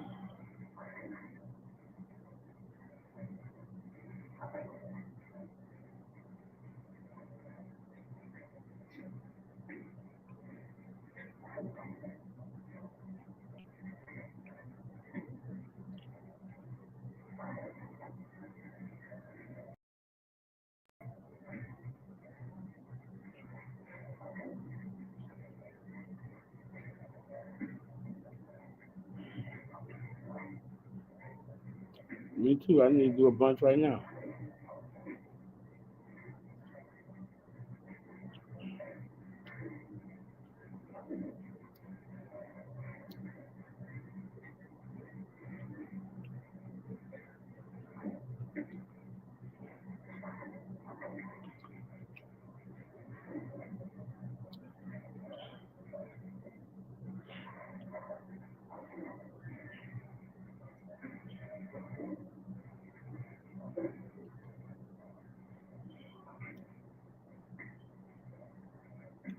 Me too. I need to do a bunch right now.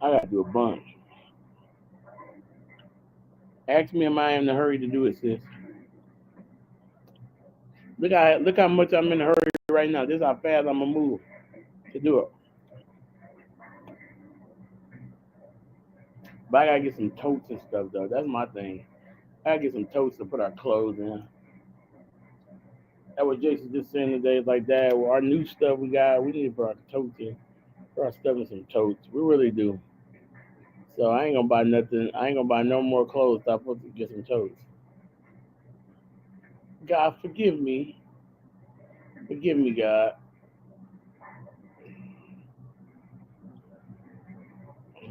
I gotta do a bunch. Ask me, am I in a hurry to do it, sis? Look how much I'm in a hurry right now. This is how fast I'm gonna move to do it. But I gotta get some totes and stuff though. That's my thing. I gotta get some totes to put our clothes in. That what Jason just saying today. It's like that. Well, our new stuff we got, we need to put our totes in. Put our stuff in some totes. We really do. So I ain't gonna buy nothing. I ain't gonna buy no more clothes. I supposed to get some totes. God forgive me. Forgive me, God.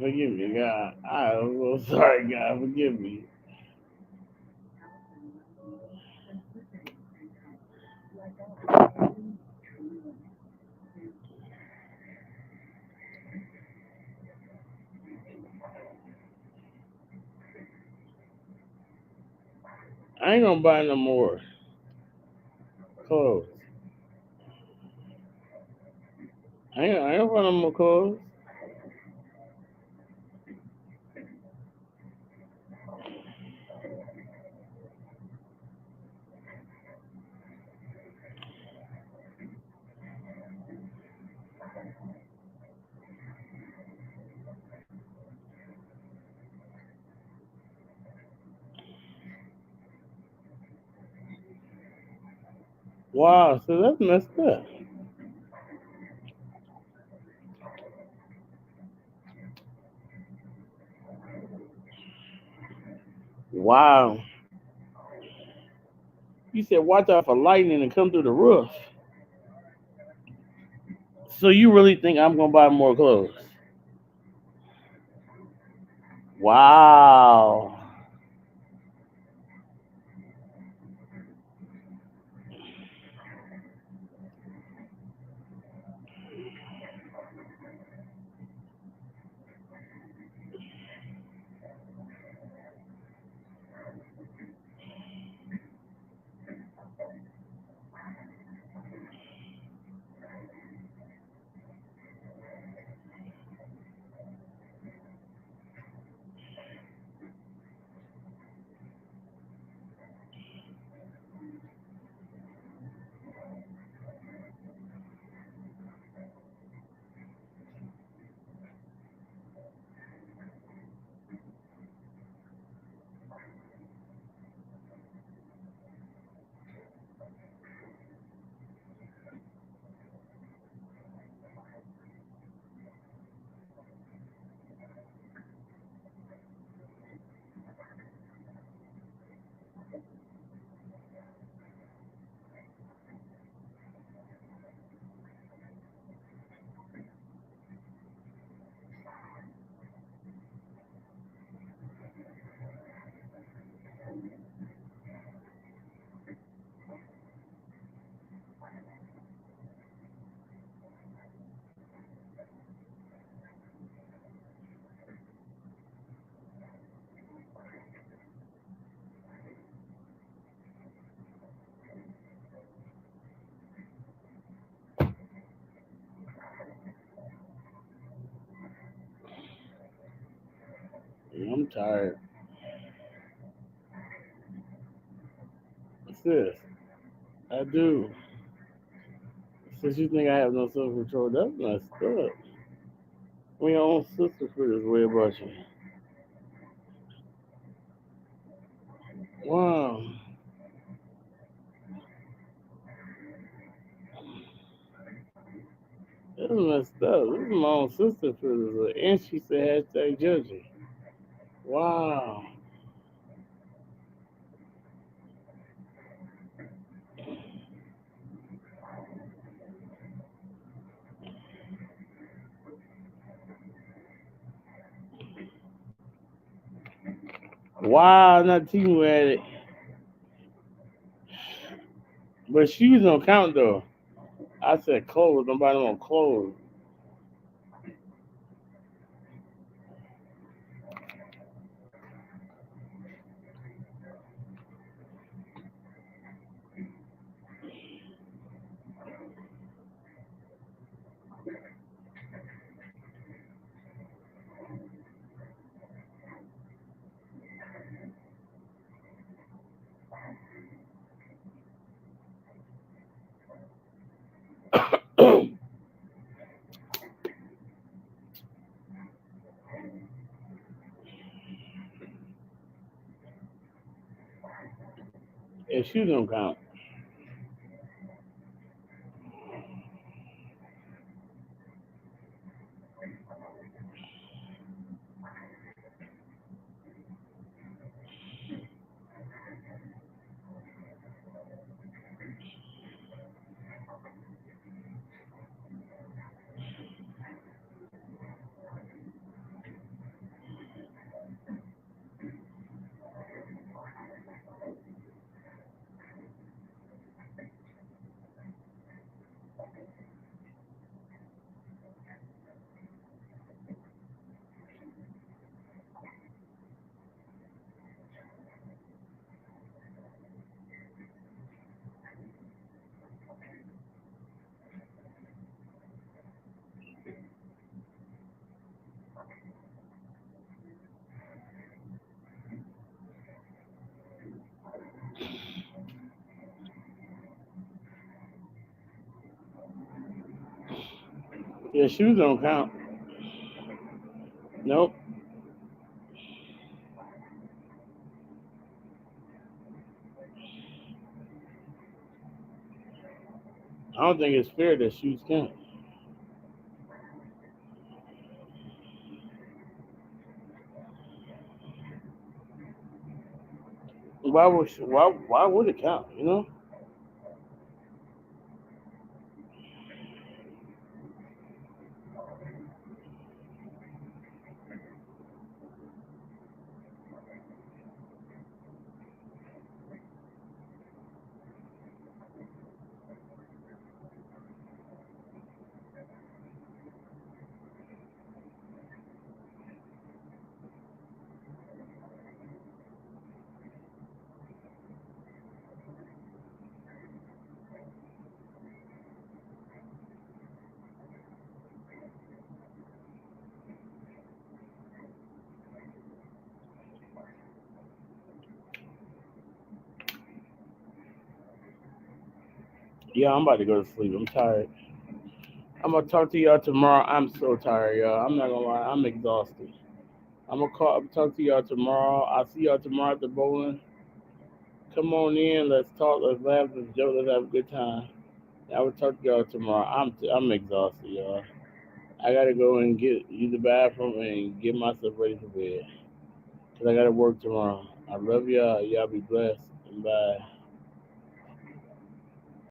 Forgive me, God. I'm so sorry, God. Forgive me. I ain't gonna buy no more clothes. I ain't buying no more clothes. Wow, so that's messed up. Wow. You said watch out for lightning and come through the roof. So you really think I'm gonna buy more clothes? Wow. I'm tired. sis. I do. Since you think I have no self control, that's messed up. When your own sister feel this way about you. Wow. That's messed up. This is my own sister feel this way. And she said hashtag judging. Wow. Wow, not team at it. But shoes don't count though. I said clothes. Nobody want clothes. Yeah, shoes don't count. Yeah, shoes don't count. Nope. I don't think it's fair that shoes count. Why would it count? You know? Yeah, I'm about to go to sleep. I'm tired. I'm gonna talk to y'all tomorrow. I'm so tired, y'all. I'm not gonna lie. I'm exhausted. Talk to y'all tomorrow. I'll see y'all tomorrow at the bowling. Come on in. Let's talk. Let's laugh. Let's joke. Let's have a good time. I will talk to y'all tomorrow. I'm exhausted, y'all. I gotta go and use the bathroom and get myself ready for bed. Cause I gotta work tomorrow. I love y'all. Y'all be blessed. And bye.